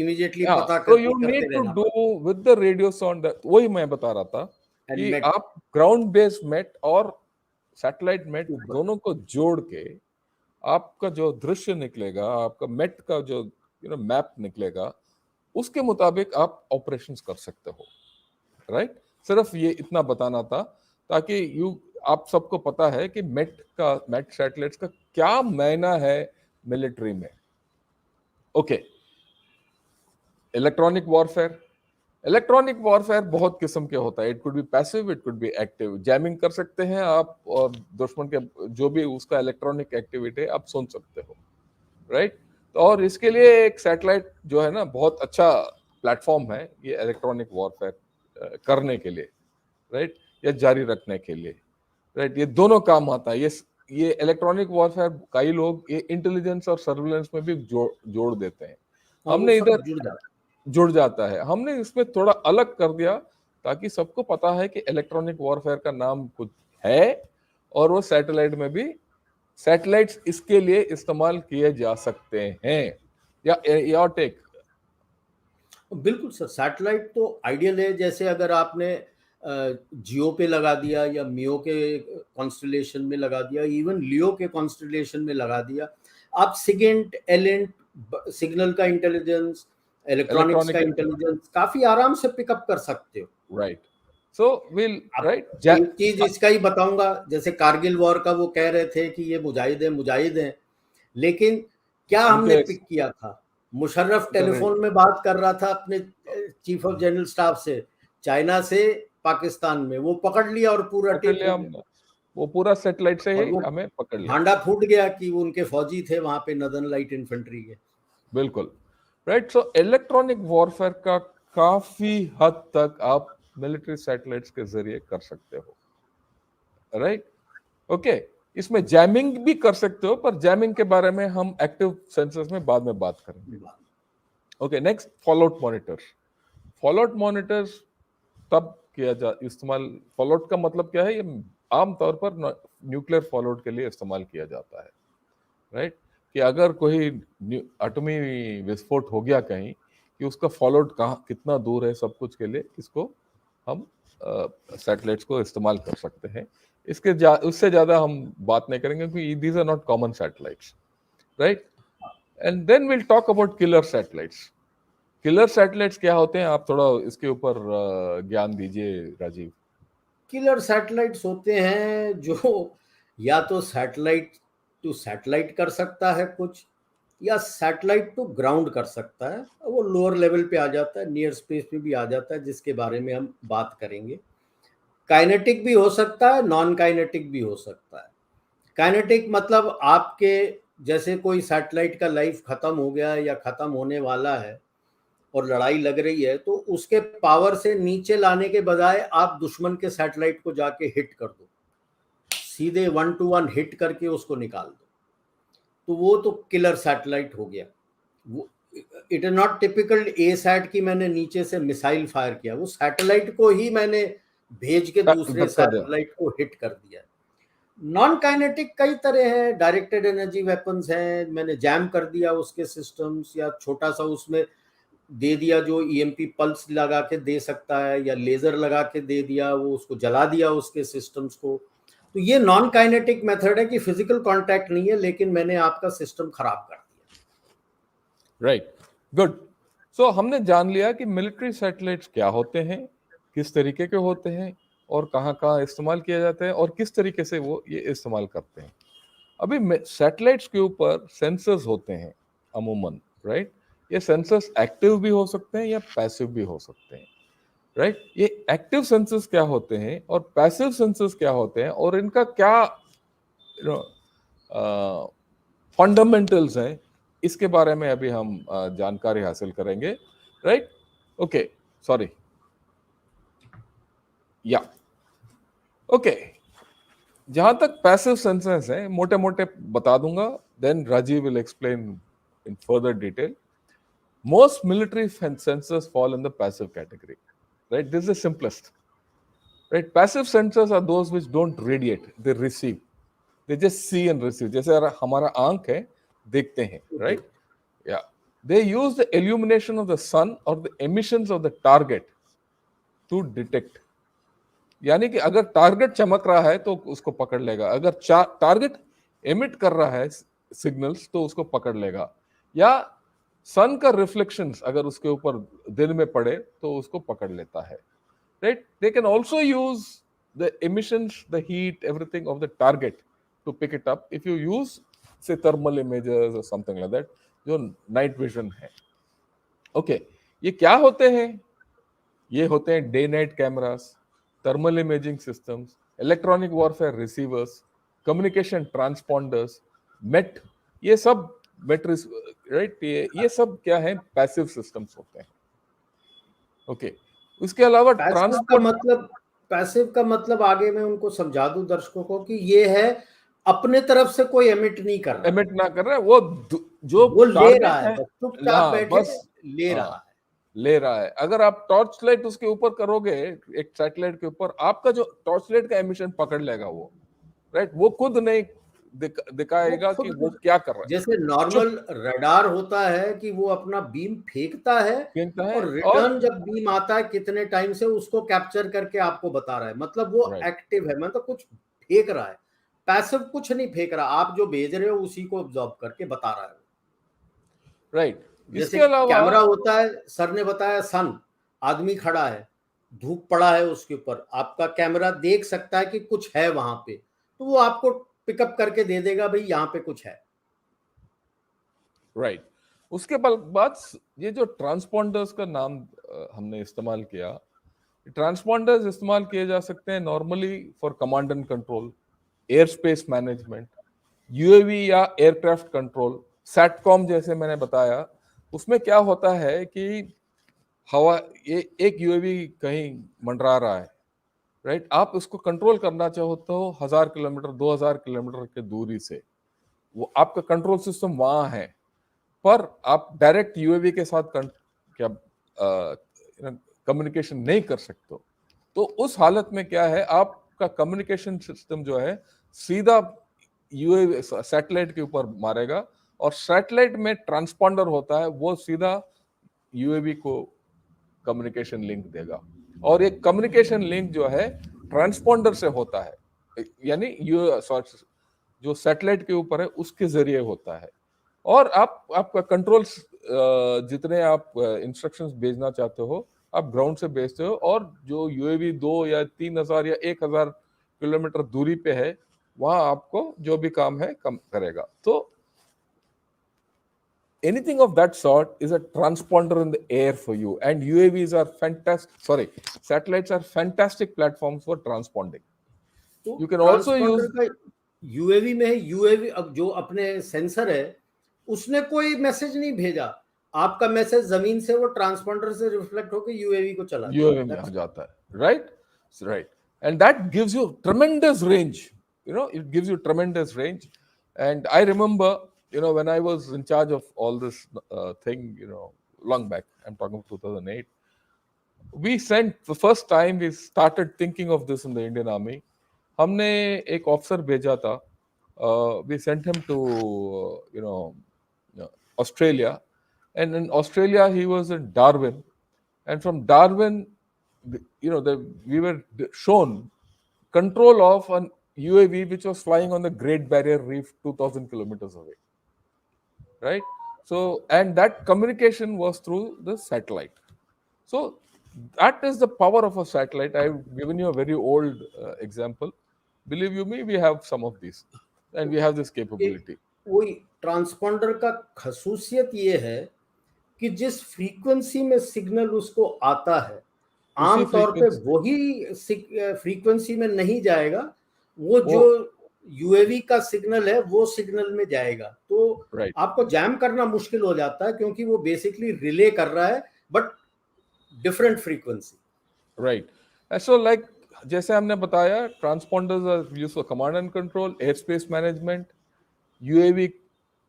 इमीडिएटली पता तो करके यू करते नीड टू रहना डू पड़ता विद द रेडियो साउंड, वही मैं बता रहा था है। एंड कि मेट आप ग्राउंड बेस्ड मेट और सैटेलाइट मेट ऊपर, दोनों को जोड़ के आपका जो दृश्य निकलेगा, आपका मेट का जो मैप निकलेगा, उसके मुताबिक आप ऑपरेशंस कर सकते हो, राइट। सिर्फ ये इतना बताना था, ताकि आप सबको पता है कि मेट सैटेलाइट्स का क्या मायना है मिलिट्री में। Okay, electronic warfare. Electronic warfare बहुत किस्म के होता है, it could be passive, it could be active. Jamming कर सकते हैं आप, और दुश्मन के जो भी उसका इलेक्ट्रॉनिक एक्टिविटी आप सुन सकते हो, राइट। तो और इसके लिए एक सैटेलाइट जो है ना, बहुत अच्छा प्लेटफॉर्म है ये इलेक्ट्रॉनिक वॉरफेयर करने के लिए, राइट, या जारी रखने के लिए, राइट। ये दोनों काम आता है। ये इलेक्ट्रॉनिक वॉरफेयर कई लोग ये इंटेलिजेंस और सर्विलेंस में भी जोड़ देते हैं। हाँ, वो हमने सब इधर जुड़ जाता जुड़ जाता है, हमने इसमें थोड़ा अलग कर दिया, ताकि सबको पता है कि इलेक्ट्रॉनिक वॉरफेयर का नाम कुछ है, और वो सैटेलाइट में भी सैटेलाइट्स इसके लिए इस्तेमाल किए जा सकते हैं। या टेक। है। बिल्कुल सर, सैटेलाइट तो आइडियल है। जैसे अगर आपने जियो पे लगा दिया, या मियो के कॉन्स्टलेशन में लगा दिया, इवन लियो के कॉन्स्टलेशन में लगा दिया, आप सिगेंट एलेंट सिग्नल का इंटेलिजेंस, इलेक्ट्रॉनिक्स का इलेक्ट्रॉनिक, इंटेलिजेंस काफी आराम से पिकअप कर सकते हो। राइट। सो विल, आप राइट। एक चीज इसका ही बताऊंगा, जैसे कारगिल वॉर का वो कह रहे थे कि ये मुजाहिद हैं, लेकिन क्या हमने उनके पिक किया था? मुशर्रफ टेलीफोन में बात कर रहा था अपने चीफ ऑफ जनरल स्टाफ से, चाइना से पाकिस्तान में, वो पकड़ लिया और पूरा पकड़ टेप लिया हो गया। हमने, वो पूरा सेटेलाइट से और ही वो हमें पकड़ लिया। भांडा फूट गया कि वो उनके फौजी थे वहां पे नदर्न लाइट इन्फेंट्री के। बिल्कुल राइट। सो इलेक्ट्रॉनिक वॉरफेयर का काफी हद तक आप मिलिट्री सैटेलाइट्स के जरिए कर सकते हो, राइट। ओके, इसमें जैमिंग भी कर सकते हो, पर जैमिंग के बारे में हम एक्टिव सेंसर्स में बाद में बात करेंगे। Okay, next fallout monitors. Fallout monitors तब किया जा इस्तेमाल, फॉलोआउट का मतलब क्या है, ये आमतौर पर न्यूक्लियर फॉलोआउट के लिए इस्तेमाल किया जाता है, राइट। कि अगर कोई एटमी विस्फोट हो गया कहीं, कि उसका फॉलोआउट कहाँ कितना दूर है, सब कुछ के लिए इसको हम सैटेलाइट्स को इस्तेमाल कर सकते हैं। उससे ज्यादा हम बात नहीं करेंगे क्योंकि these are not common satellites, right. And then will talk about killer satellites. Killer satellites क्या होते हैं, आप थोड़ा इसके ऊपर ज्ञान दीजिए राजीव। किलर सैटेलाइट्स होते हैं जो या तो सैटेलाइट टू सैटेलाइट कर सकता है कुछ, या सैटेलाइट टू ग्राउंड कर सकता है। वो लोअर लेवल पे आ जाता है, नियर स्पेस पे भी आ जाता है, जिसके बारे में हम बात करेंगे। काइनेटिक भी हो सकता है, नॉन काइनेटिक भी हो सकता है। काइनेटिक मतलब आपके जैसे कोई सैटेलाइट का लाइफ खत्म हो गया या खत्म होने वाला है और लड़ाई लग रही है, तो उसके पावर से नीचे लाने के बजाय आप दुश्मन के सैटेलाइट को जाके हिट कर दो, सीधे 1-to-1 हिट करके उसको निकाल दो, तो वो तो किलर सैटेलाइट हो गया। वो it is not typical a sat की मैंने नीचे से मिसाइल फायर किया, वो सैटेलाइट को ही मैंने भेज के दूसरे धक्का दिया। सैटेलाइट को हिट कर दिया। नॉन काइनेटिक कई तरह हैं, डायरेक्टेड एनर्जी वेपन्स हैं, मैंने जैम कर दिया उसके सिस्टम्स, या छोटा सा उसमें दे दिया जो ईएमपी पल्स लगा के दे सकता है, या लेजर लगा के दे दिया, वो उसको जला दिया उसके सिस्टम्स को। तो ये नॉन काइनेटिक मेथड है कि फिजिकल कांटेक्ट नहीं है, लेकिन मैंने आपका सिस्टम खराब कर दिया। Right, good. सो हमने जान लिया कि मिलिट्री सैटेलाइट्स क्या होते हैं, किस तरीके के होते हैं, और कहाँ कहाँ इस्तेमाल किए जाते हैं, और किस तरीके से वो ये इस्तेमाल करते हैं। अभी सैटेलाइट्स के ऊपर सेंसर्स होते हैं अमूमन, राइट। ये सेंसर्स एक्टिव भी हो सकते हैं या पैसिव भी हो सकते हैं, राइट। ये एक्टिव सेंसर्स क्या होते हैं और पैसिव सेंसर्स क्या होते हैं, और इनका क्या फंडामेंटल्स हैं, इसके बारे में अभी हम जानकारी हासिल करेंगे, राइट। ओके, सॉरी, या ओके। जहां तक पैसिव सेंसर्स हैं, मोटे मोटे बता दूंगा, then Rajiv will explain in further detail. Most military sensors fall in the passive category, right? This is the simplest, right? Passive sensors are those which don't radiate, they receive, they just see and receive. जैसे हमारा आंख है, देखते हैं, right? Yeah, they use the illumination of the sun or the emissions of the target to detect. यानी कि अगर target चमक रहा है तो उसको पकड़ लेगा, अगर टारगेट एमिट कर रहा है सिग्नल्स तो उसको पकड़ लेगा, या सन का रिफ्लेक्शंस अगर उसके ऊपर दिन में पड़े तो उसको पकड़ लेता है, right. They can also use the emissions, the heat, everything of the target to pick it up if you use say thermal images or something like that, जो नाइट विजन है। ओके, ये क्या होते हैं? ये होते हैं day night cameras, thermal imaging systems, electronic warfare receivers, communication transponders, मेट, ये सब बैटरीज, राइट। ये सब क्या है? पैसिव सिस्टम्स होते हैं। ओके, उसके अलावा ट्रांसपोर्ट। पैसिव का मतलब आगे मैं उनको समझा दूं दर्शकों को कि ये है अपने तरफ से कोई एमिट नहीं कर रहा, एमिट ना कर रहा है, वो जो वो ले रहा टारगेट है, है, बस चुपचाप बैठे बस ले रहा हाँ, है। ले रहा है। अगर आप टॉर्च लाइट उसके ऊपर करोगे, एक सैटेलाइट के ऊपर, आपका जो टॉर्च लाइट का एमिशन पकड़ लेगा वो, राइट। वो खुद नहीं दिखाएगा कि वो क्या कर रहा है। जैसे नॉर्मल रडार होता है कि वो अपना बीम फेंकता है और और रिटर्न जब बीम आता है कितने टाइम से उसको कैप्चर करके आपको बता रहा है, मतलब वो राइट, एक्टिव है, मतलब कुछ फेंक रहा है। पैसिव कुछ नहीं फेंक रहा, आप जो भेज रहे हो उसी को ऑब्जॉर्व करके बता रहा है। राइट, जैसे इसके अलावा कैमरा होता है, सर ने बताया सन, आदमी खड़ा है, धूप पड़ा है उसके ऊपर, आपका कैमरा देख सकता है कि कुछ है वहां पे, तो वो आपको पिकअप करके दे देगा भाई यहाँ पे कुछ है। राइट। उसके बाद ये जो ट्रांसपॉन्डर्स का नाम हमने इस्तेमाल किया, ट्रांसपॉन्डर्स इस्तेमाल किए जा सकते हैं normally for command and control, air space management, UAV या एयरक्राफ्ट कंट्रोल, सैटकॉम जैसे मैंने बताया। उसमें क्या होता है कि हवा, ये एक यूएवी कहीं मंडरा रहा है, राइट, आप उसको कंट्रोल करना चाहो तो 1000 किलोमीटर 2000 किलोमीटर के दूरी से, वो आपका कंट्रोल सिस्टम वहां है, पर आप डायरेक्ट यूएवी के साथ क्या कम्युनिकेशन नहीं कर सकते हो। तो उस हालत में क्या है, आपका कम्युनिकेशन सिस्टम जो है सीधा यूएवी सैटेलाइट के ऊपर मारेगा, और सैटेलाइट में ट्रांसपॉन्डर होता है, वो सीधा यूएवी को कम्युनिकेशन लिंक देगा, और एक कम्युनिकेशन लिंक जो है ट्रांसपॉन्डर से होता है, यानी जो सैटेलाइट के ऊपर है उसके जरिए होता है। और आपका कंट्रोल, जितने आप इंस्ट्रक्शंस भेजना चाहते हो आप ग्राउंड से भेजते हो, और जो यूएवी 2 या 3000 या 1000 किलोमीटर दूरी पे है, वहां आपको जो भी काम है कम करेगा। तो anything of that sort is a transponder in the air for you, and UAVs are satellites are fantastic platforms for transponding. तो You can also transponder use, का यूएवी में है, यूएवी अब जो अपने सेंसर है उसने कोई मैसेज नहीं भेजा, आपका मैसेज जमीन से वो ट्रांसपॉन्डर से रिफ्लेक्ट होकर यूएवी को चला गया। UAV में आ जाता है, right, and that gives you tremendous range, it gives you tremendous range. And I remember, when I was in charge of all this thing, long back, I'm talking 2008, we sent, the first time we started thinking of this in the Indian Army, हमने एक officer भेजा था, we sent him to Australia, and in Australia he was in Darwin, and from Darwin, we were shown control of an UAV which was flying on the Great Barrier Reef 2000 kilometers away, right? So, and that communication was through the satellite. So that is the power of a satellite. I've given you a very old example. Believe you me, we have some of these, and we have this capability. वही transponder का खसूसियत ये है कि जिस frequency में signal उसको आता है, आमतौर पे वही फ्रीक्वेंसी में नहीं जाएगा, वो जो यूएवी का सिग्नल है वो सिग्नल में जाएगा। तो आपको जैम करना मुश्किल हो जाता है, क्योंकि वो बेसिकली रिले कर रहा है but different frequency. Right, so like जैसे हमने बताया, transponders are used for command and control, air space management, UAV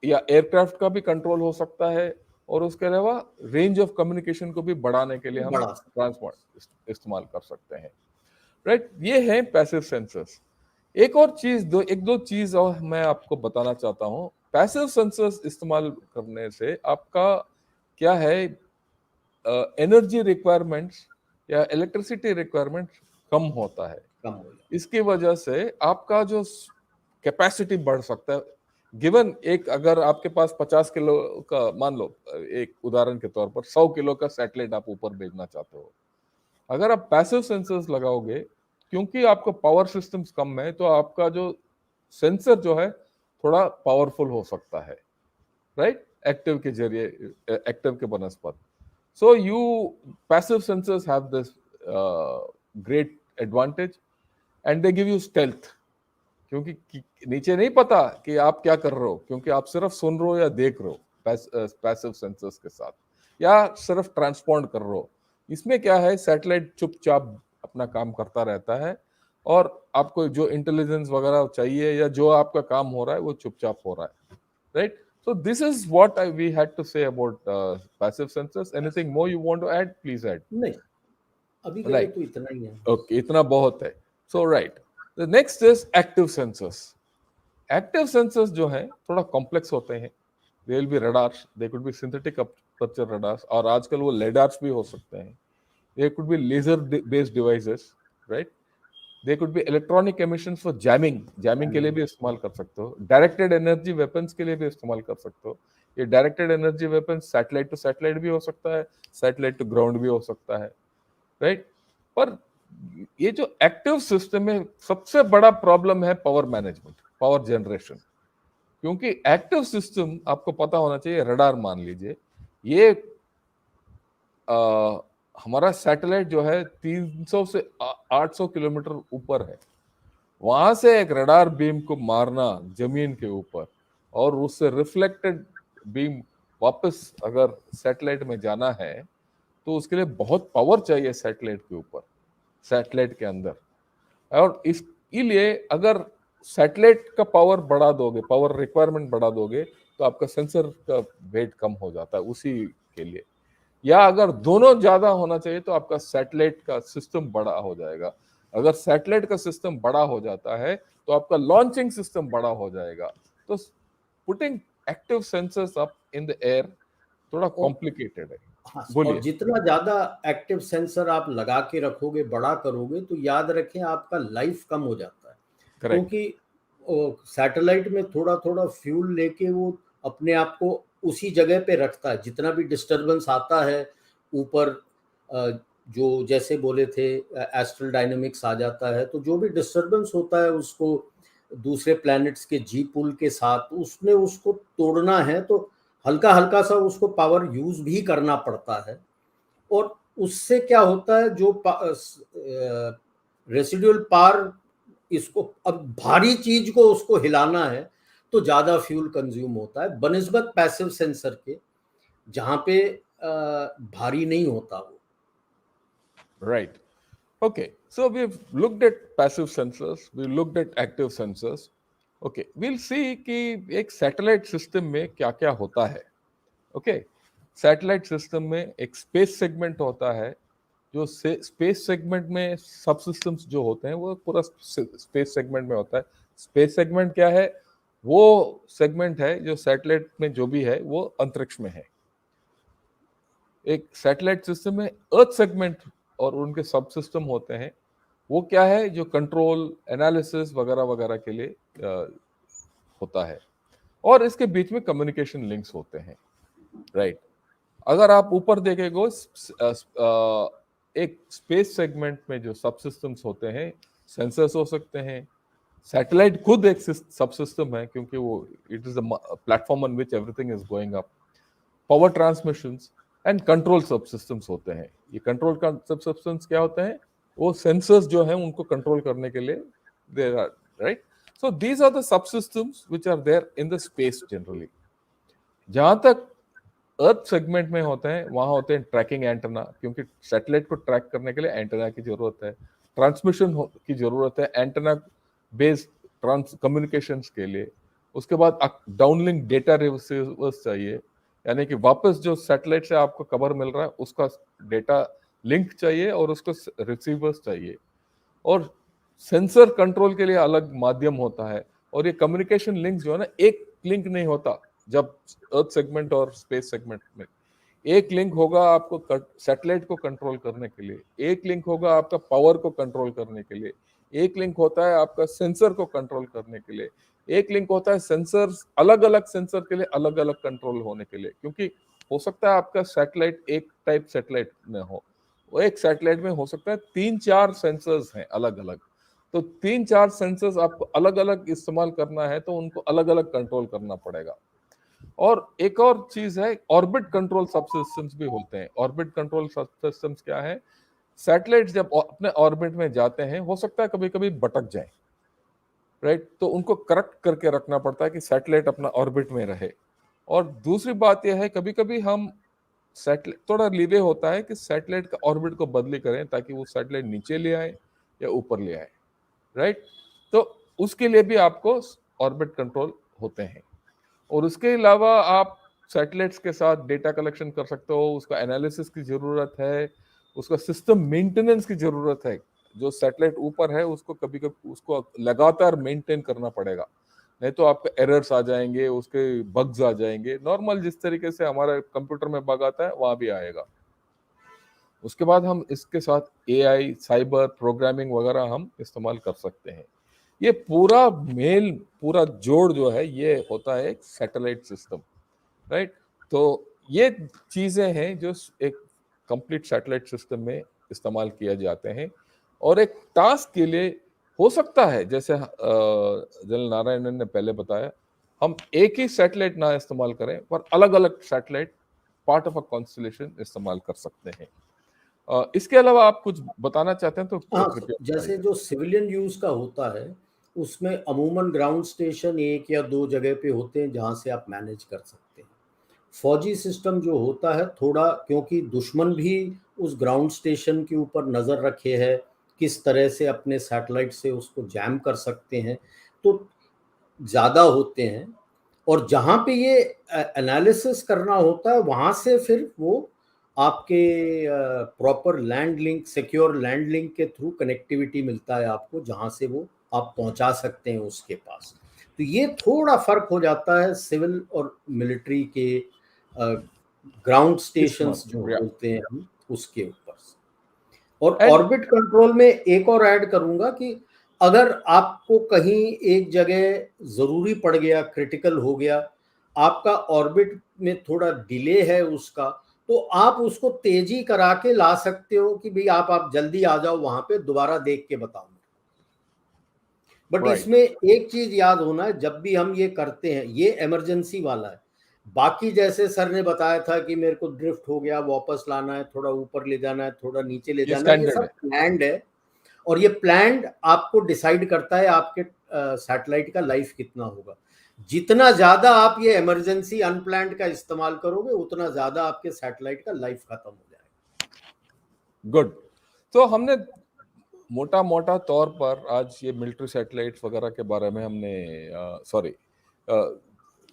या एयरक्राफ्ट का भी कंट्रोल हो सकता है, और उसके अलावा रेंज ऑफ कम्युनिकेशन को भी बढ़ाने के लिए हम ट्रांसपॉन्डर इस्तेमाल कर सकते हैं, राइट। ये है पैसिव सेंसर्स। एक और चीज, एक दो चीज और मैं आपको बताना चाहता हूँ। पैसिव सेंसर्स इस्तेमाल करने से आपका क्या है, एनर्जी रिक्वायरमेंट्स या इलेक्ट्रिसिटी रिक्वायरमेंट्स कम होता है। इसकी वजह से आपका जो कैपेसिटी बढ़ सकता है। गिवन एक, अगर आपके पास 50 किलो का, मान लो एक उदाहरण के तौर पर 100 किलो का सैटेलाइट आप ऊपर भेजना चाहते हो, अगर आप पैसिव सेंसर्स लगाओगे, क्योंकि आपका पावर सिस्टम्स कम है, तो आपका जो सेंसर जो है थोड़ा पावरफुल हो सकता है, राइट, एक्टिव के जरिए, एक्टिव के बनस्पत। So passive sensors have this great advantage, and they give you stealth, क्योंकि नीचे नहीं पता कि आप क्या कर रहे हो, क्योंकि आप सिर्फ सुन रहे हो या देख रहे हो पैसिव सेंसर्स के साथ, या सिर्फ ट्रांसपॉन्ड कर रहे हो। इसमें क्या है, सैटेलाइट चुपचाप अपना काम करता रहता है, और आपको जो इंटेलिजेंस वगैरह चाहिए या जो आपका काम हो रहा है वो चुपचाप हो रहा है, right. So this is what we had to say about passive sensors. Anything more you want to add? Please add. नहीं, अभी के लिए तो इतना ही है। Okay, इतना बहुत है। So right. The next is active sensors. Active sensors जो हैं थोड़ा complex होते हैं. They will be radars. They could be synthetic aperture radars. और आजकल वो LiDARs भी हो सकते हैं. They could be laser-based devices, right? They could be electronic emissions for jamming. Jamming के लिए भी इस्तेमाल कर सकते हो. Directed energy weapons के लिए भी इस्तेमाल कर सकते हो. ये directed energy weapons satellite to satellite भी हो सकता है, satellite to ground भी हो सकता है, right? पर ये जो एक्टिव सिस्टम में सबसे बड़ा प्रॉब्लम है पावर मैनेजमेंट, पावर जनरेशन। क्योंकि एक्टिव सिस्टम आपको पता होना चाहिए, रडार मान लीजिए, ये हमारा सैटेलाइट जो है 300 से 800 किलोमीटर ऊपर है, वहां से एक रडार बीम को मारना जमीन के ऊपर और उससे रिफ्लेक्टेड बीम वापस अगर सैटेलाइट में जाना है तो उसके लिए बहुत पावर चाहिए सैटेलाइट के ऊपर, सैटेलाइट के अंदर। और इसलिए अगर सैटेलाइट का पावर बढ़ा दोगे, पावर रिक्वायरमेंट बढ़ा दोगे, तो आपका सेंसर का वेट कम हो जाता है उसी के लिए। या अगर दोनों ज्यादा होना चाहिए तो आपका सैटेलाइट का सिस्टम बड़ा हो जाएगा। अगर सैटेलाइट का सिस्टम बड़ा हो जाता है तो आपका लॉन्चिंग सिस्टम बड़ा हो जाएगा। तो putting active sensors up in the air थोड़ा और कॉम्प्लिकेटेड है। हाँ, और बोलिए। जितना ज्यादा एक्टिव सेंसर आप लगा के रखोगे, बड़ा करोगे, तो याद रखें आपका लाइफ कम हो जाता है। करेक्ट। क्योंकि सैटेलाइट में थोड़ा थोड़ा फ्यूल लेके वो अपने आप को उसी जगह पे रखता है। जितना भी डिस्टरबेंस आता है ऊपर, जो जैसे बोले थे एस्ट्रल डायनेमिक्स आ जाता है, तो जो भी डिस्टरबेंस होता है उसको दूसरे प्लैनेट्स के जी पुल के साथ उसने उसको तोड़ना है, तो हल्का हल्का सा उसको पावर यूज भी करना पड़ता है। और उससे क्या होता है, जो रेसिडुअल पावर, इसको अब भारी चीज को उसको हिलाना है तो ज्यादा फ्यूल कंज्यूम होता है बनिस्बत पैसिव सेंसर के, जहां पे भारी नहीं होता वो। Right. Okay. So we've looked at passive sensors, we looked at active sensors. Okay. We'll see कि एक सैटेलाइट सिस्टम में क्या क्या होता है। ओके। सैटेलाइट सिस्टम में एक स्पेस सेगमेंट होता है, जो स्पेस सेगमेंट में सब सिस्टम्स जो होते हैं वो पूरा स्पेस सेगमेंट में होता है। स्पेस सेगमेंट क्या है? वो सेगमेंट है जो सैटेलाइट में जो भी है वो अंतरिक्ष में है। एक सैटेलाइट सिस्टम में अर्थ सेगमेंट और उनके सब सिस्टम होते हैं। वो क्या है? जो कंट्रोल, एनालिसिस वगैरह वगैरह के लिए होता है। और इसके बीच में कम्युनिकेशन लिंक्स होते हैं, राइट। अगर आप ऊपर देखेंगे एक स्पेस सेगमेंट में जो सब सिस्टम्स होते हैं, सेंसर्स हो सकते हैं, सैटेलाइट खुद एक सब सिस्टम है क्योंकि वो it is the platform on which everything is going up. Power transmissions and control सब सिस्टम्स होते हैं। ये कंट्रोल सब सिस्टम्स क्या होते हैं? वो सेंसर्स जो हैं उनको कंट्रोल करने के लिए there are, right. So these are the sub systems which are there in the space generally. जहां तक अर्थ सेगमेंट में होते हैं वहां होते हैं ट्रैकिंग एंटेना, क्योंकि सैटेलाइट को ट्रैक करने के लिए एंटेना की जरूरत है, ट्रांसमिशन की जरूरत है एंटेना बेस्ड ट्रांस कम्युनिकेशंस के लिए। उसके बाद डाउनलिंक डेटा रिसीवर्स चाहिए, यानी कि वापस जो सैटेलाइट से आपको कवर मिल रहा है उसका डेटा लिंक चाहिए और उसको रिसीवर्स चाहिए। और सेंसर कंट्रोल के लिए अलग माध्यम होता है। और ये कम्युनिकेशन लिंक जो है ना, एक लिंक नहीं होता। जब अर्थ सेगमेंट और स्पेस सेगमेंट में एक लिंक होगा आपको सैटेलाइट को कंट्रोल करने के लिए, एक लिंक होगा आपका पावर को कंट्रोल करने के लिए, एक लिंक होता है आपका सेंसर को कंट्रोल करने के लिए, एक लिंक होता है सेंसर, अलग अलग सेंसर के लिए अलग अलग कंट्रोल होने के लिए। क्योंकि हो सकता है आपका सैटेलाइट एक टाइप सैटेलाइट में हो, वो एक सैटेलाइट में हो सकता है 3-4 सेंसर्स हैं अलग अलग। तो 3-4 सेंसर्स आपको अलग अलग इस्तेमाल करना है तो उनको अलग अलग कंट्रोल करना पड़ेगा। और एक और चीज है, ऑर्बिट कंट्रोल सब सिस्टम्स भी होते हैं। ऑर्बिट कंट्रोल सब सिस्टम्स क्या है? सैटेलाइट जब अपने ऑर्बिट में जाते हैं, हो सकता है कभी कभी भटक जाए, राइट। तो उनको करेक्ट करके रखना पड़ता है कि सैटेलाइट अपना ऑर्बिट में रहे। और दूसरी बात यह है, कभी कभी हम सैटेलाइट थोड़ा लीवे होता है कि सैटेलाइट का ऑर्बिट को बदली करें ताकि वो सैटेलाइट नीचे ले आए या ऊपर ले आए, राइट। तो उसके लिए भी आपको ऑर्बिट कंट्रोल होते हैं। और उसके अलावा आप सैटेलाइट्स के साथ डेटा कलेक्शन कर सकते हो, उसका एनालिसिस की जरूरत है, उसका सिस्टम मेंटेनेंस की जरूरत है। जो सैटेलाइट ऊपर है उसको कभी कभी उसको लगातार मेंटेन करना पड़ेगा, नहीं तो आपके एरर्स आ जाएंगे, उसके बग्स आ जाएंगे। नॉर्मल जिस तरीके से हमारे कंप्यूटर में बग आता है वहां भी आएगा। उसके बाद हम इसके साथ एआई, साइबर प्रोग्रामिंग वगैरह हम इस्तेमाल कर सकते हैं। ये पूरा मेल, पूरा जोड़ जो है ये होता है एक सैटेलाइट सिस्टम, राइट। तो ये चीजें हैं जो एक कंप्लीट सैटेलाइट सिस्टम में इस्तेमाल किया जाते हैं। और एक टास्क के लिए हो सकता है, जैसे जनरल नारायणन ने पहले बताया, हम एक ही सैटेलाइट ना इस्तेमाल करें, पर अलग अलग satellite part of a constellation इस्तेमाल कर सकते हैं। इसके अलावा आप कुछ बताना चाहते हैं तो हाँ, कृपया जैसे बताइए। जो सिविलियन यूज़ का होता है, उसमें अमूमन ग्राउंड स्टेशन 1 या 2 जगह पे होते हैं जहाँ से आप मैनेज कर सकते हैं। फौजी सिस्टम जो होता है थोड़ा, क्योंकि दुश्मन भी उस ग्राउंड स्टेशन के ऊपर नज़र रखे है, किस तरह से अपने सैटेलाइट से उसको जैम कर सकते हैं, तो ज़्यादा होते हैं। और जहाँ पे ये एनालिसिस करना होता है, वहाँ से फिर वो आपके proper land link, secure land link के थ्रू कनेक्टिविटी मिलता है आपको, जहाँ से वो आप पहुँचा सकते हैं उसके पास। तो ये थोड़ा फ़र्क हो जाता है सिविल और मिलिट्री के ग्राउंड स्टेशंस जो या बोलते हैं हम, उसके ऊपर से। और एंड ऑर्बिट कंट्रोल में एक और ऐड करूंगा कि अगर आपको कहीं एक जगह ज़रूरी पड़ गया, क्रिटिकल हो गया, आपका ऑर्बिट में थोड़ा डिले है उसका, तो आप उसको तेजी करा के ला सकते हो कि भाई आप जल्दी आ जाओ वहां पे, दोबारा देख के बताओ। बट राइट, इसमें एक चीज याद होना है, जब भी हम ये करते हैं, ये इमरजेंसी वाला है। बाकी जैसे सर ने बताया था कि मेरे को ड्रिफ्ट हो गया, वापस लाना है, थोड़ा ऊपर ले जाना है, थोड़ा नीचे ले ये जाना है, ये स्टैंडर्ड सब है। प्लान्ड है। और ये प्लान्ड आपको डिसाइड करता है आपके सैटेलाइट का लाइफ कितना होगा। जितना ज्यादा आप ये इमरजेंसी अनप्लान्ड का इस्तेमाल करोगे, उतना ज्यादा आपके सैटेलाइट का लाइफ खत्म हो जाएगा। गुड। तो हमने मोटा मोटा तौर पर आज ये मिलिट्री सैटेलाइट्स वगैरह के बारे में हमने सॉरी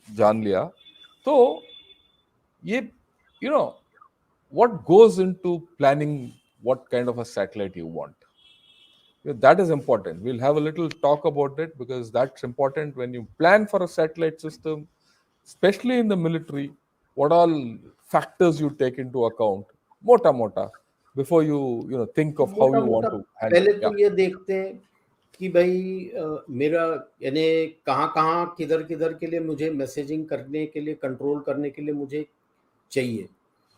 जान लिया। तो ये you know what goes into planning what kind of a satellite you want? That is important. We'll have a little talk about it because that's important when you plan for a satellite system, especially in the military. What all factors you take into account, mota mota, before you think of how मोटा you मोटा want to handle पहले it. तो Yeah, ये देखते हैं कि भाई मेरा, यानी कहाँ कहाँ किधर किधर के लिए मुझे मैसेजिंग करने के लिए, कंट्रोल करने के लिए मुझे चाहिए।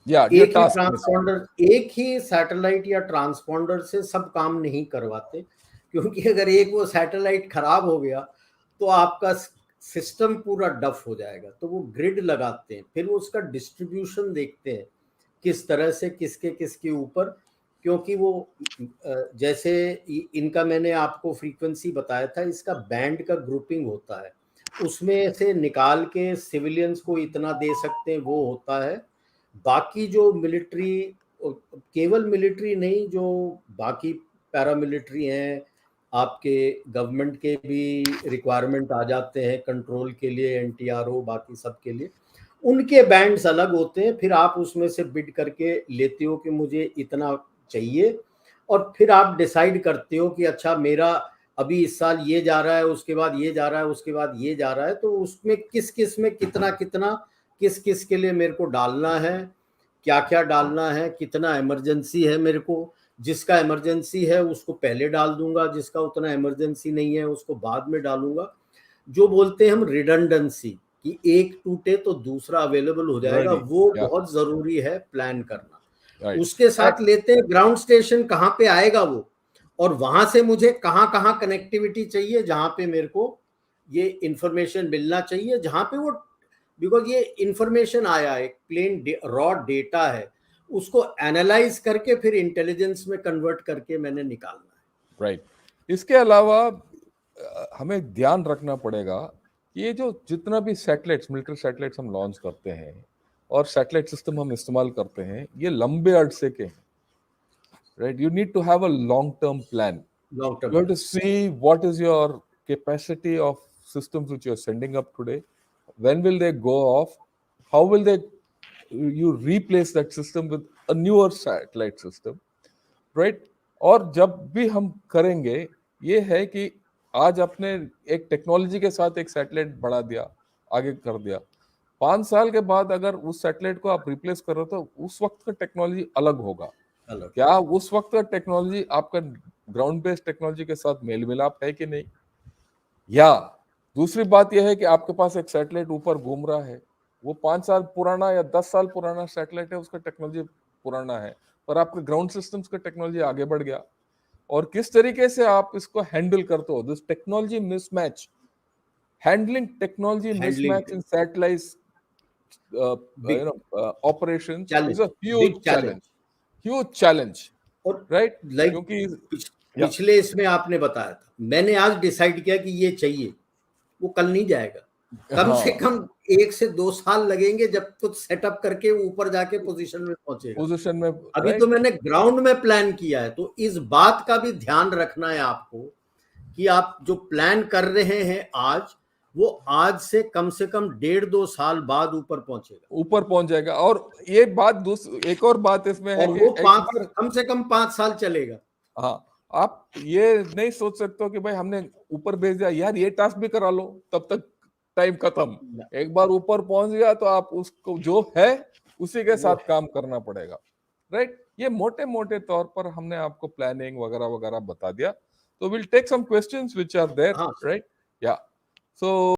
yeah. Your एक ही task basically. ट्रांसपोंडर, एक ही सैटेलाइट या ट्रांसपोंडर से सब काम नहीं करवाते, क्योंकि अगर एक वो सैटेलाइट खराब हो गया तो आपका सिस्टम पूरा डफ हो जाएगा। तो वो ग्रिड लगाते हैं, फिर वो उसका डिस्ट्रीब्यूशन देखते हैं किस तरह से, किसके किसके ऊपर, क्योंकि वो जैसे इनका मैंने आपको फ्रीक्वेंसी बताया था, इसका बैंड का ग्रुपिंग होता है, उसमें से निकाल के सिविलियंस को इतना दे सकते हैं, वो होता है। बाकी जो मिलिट्री, केवल मिलिट्री नहीं, जो बाकी पैरामिलिट्री हैं, आपके गवर्नमेंट के भी रिक्वायरमेंट आ जाते हैं कंट्रोल के लिए, एनटीआरओ बाकी सब के लिए, उनके बैंड्स अलग होते हैं। फिर आप उसमें से बिड करके लेते हो कि मुझे इतना चाहिए, और फिर आप डिसाइड करते हो कि अच्छा मेरा अभी इस साल ये जा रहा है, उसके बाद ये जा रहा है, उसके बाद ये जा रहा है, तो उसमें किस किस में कितना कितना, किस किस के लिए मेरे को डालना है, क्या क्या डालना है, कितना इमरजेंसी है मेरे को। जिसका इमरजेंसी है उसको पहले डाल दूंगा, जिसका उतना इमरजेंसी नहीं है उसको बाद में डालूंगा। जो बोलते हैं हम रिडंडेंसी, कि एक टूटे तो दूसरा अवेलेबल हो जाएगा, Ready. वो Yeah, बहुत जरूरी है प्लान करना। right. उसके And साथ लेते हैं ग्राउंड स्टेशन कहाँ पे आएगा वो, और वहां से मुझे कहाँ कहाँ कनेक्टिविटी चाहिए, जहां पे मेरे को ये इंफॉर्मेशन मिलना चाहिए, जहां पे वो, बिकॉज ये इंफॉर्मेशन आया है, प्लेन रॉ डेटा है, उसको एनालाइज करके फिर इंटेलिजेंस में कन्वर्ट करके मैंने निकालना है। राइट। इसके अलावा हमें ध्यान रखना पड़ेगा, ये जो जितना भी सैटेलाइट्स, मिलिट्री सैटेलाइट्स हम लॉन्च करते हैं और सैटेलाइट सिस्टम हम इस्तेमाल करते हैं, ये लंबे अरसे के हैं। Right, you need to have a long term plan. Long term You have to plan. see what is your capacity of systems which you are sending up today. When will they go off? How will you replace that system with a newer satellite system, right? और जब भी हम करेंगे, ये है कि आज आपने एक टेक्नोलॉजी के साथ एक सैटेलाइट बढ़ा दिया, आगे कर दिया, 5 साल के बाद अगर उस सैटेलाइट को आप रिप्लेस कर रहे हो तो उस वक्त का टेक्नोलॉजी अलग होगा। अलग। क्या उस वक्त का टेक्नोलॉजी आपका ग्राउंड बेस्ड टेक्नोलॉजी के साथ मेल मिलाप है कि नहीं? या दूसरी बात यह है कि आपके पास एक सैटेलाइट ऊपर घूम रहा है, वो 5 साल पुराना या 10 साल पुराना सैटेलाइट है, उसका टेक्नोलॉजी पुराना है, पर आपके ग्राउंड सिस्टम्स का टेक्नोलॉजी आगे बढ़ गया। और किस तरीके से आप इसको हैंडल करते हो, this technology mismatch handling technology Handling mismatch in satellites big operations challenge, is a huge big challenge. challenge, और right? लाइक क्योंकि या पिछले इसमें आपने बताया था, मैंने आज डिसाइड किया कि ये चाहिए, वो कल नहीं जाएगा। कम से हाँ कम 1 से 2 साल लगेंगे जब कुछ सेटअप करके ऊपर जाके पोजीशन में पहुंचेगा। पोजीशन में, अभी तो राइट? मैंने ग्राउंड में प्लान किया है, तो इस बात का भी ध्यान रखना है आपको कि आप जो प्लान कर रहे हैं आज, वो आज से कम 1.5-2 साल बाद ऊपर पहुंचेगा। ऊपर पहुंच जाएगा। और ये बात एक और बात इसमें है और कि वो एक बार कम से कम 5 साल चलेगा। हाँ, आप ये नहीं सोच सकते हो कि भाई हमने ऊपर भेज दिया यार, ये टास्क भी करा लो, तब तक टाइम खत्म। एक बार ऊपर पहुंच गया तो आप उसको जो है उसी के वो साथ काम करना पड़ेगा, राइट? ये मोटे मोटे तौर पर हमने आपको प्लानिंग वगैरह वगैरह बता दिया। तो will take some questions which are there, हाँ राइट? या सो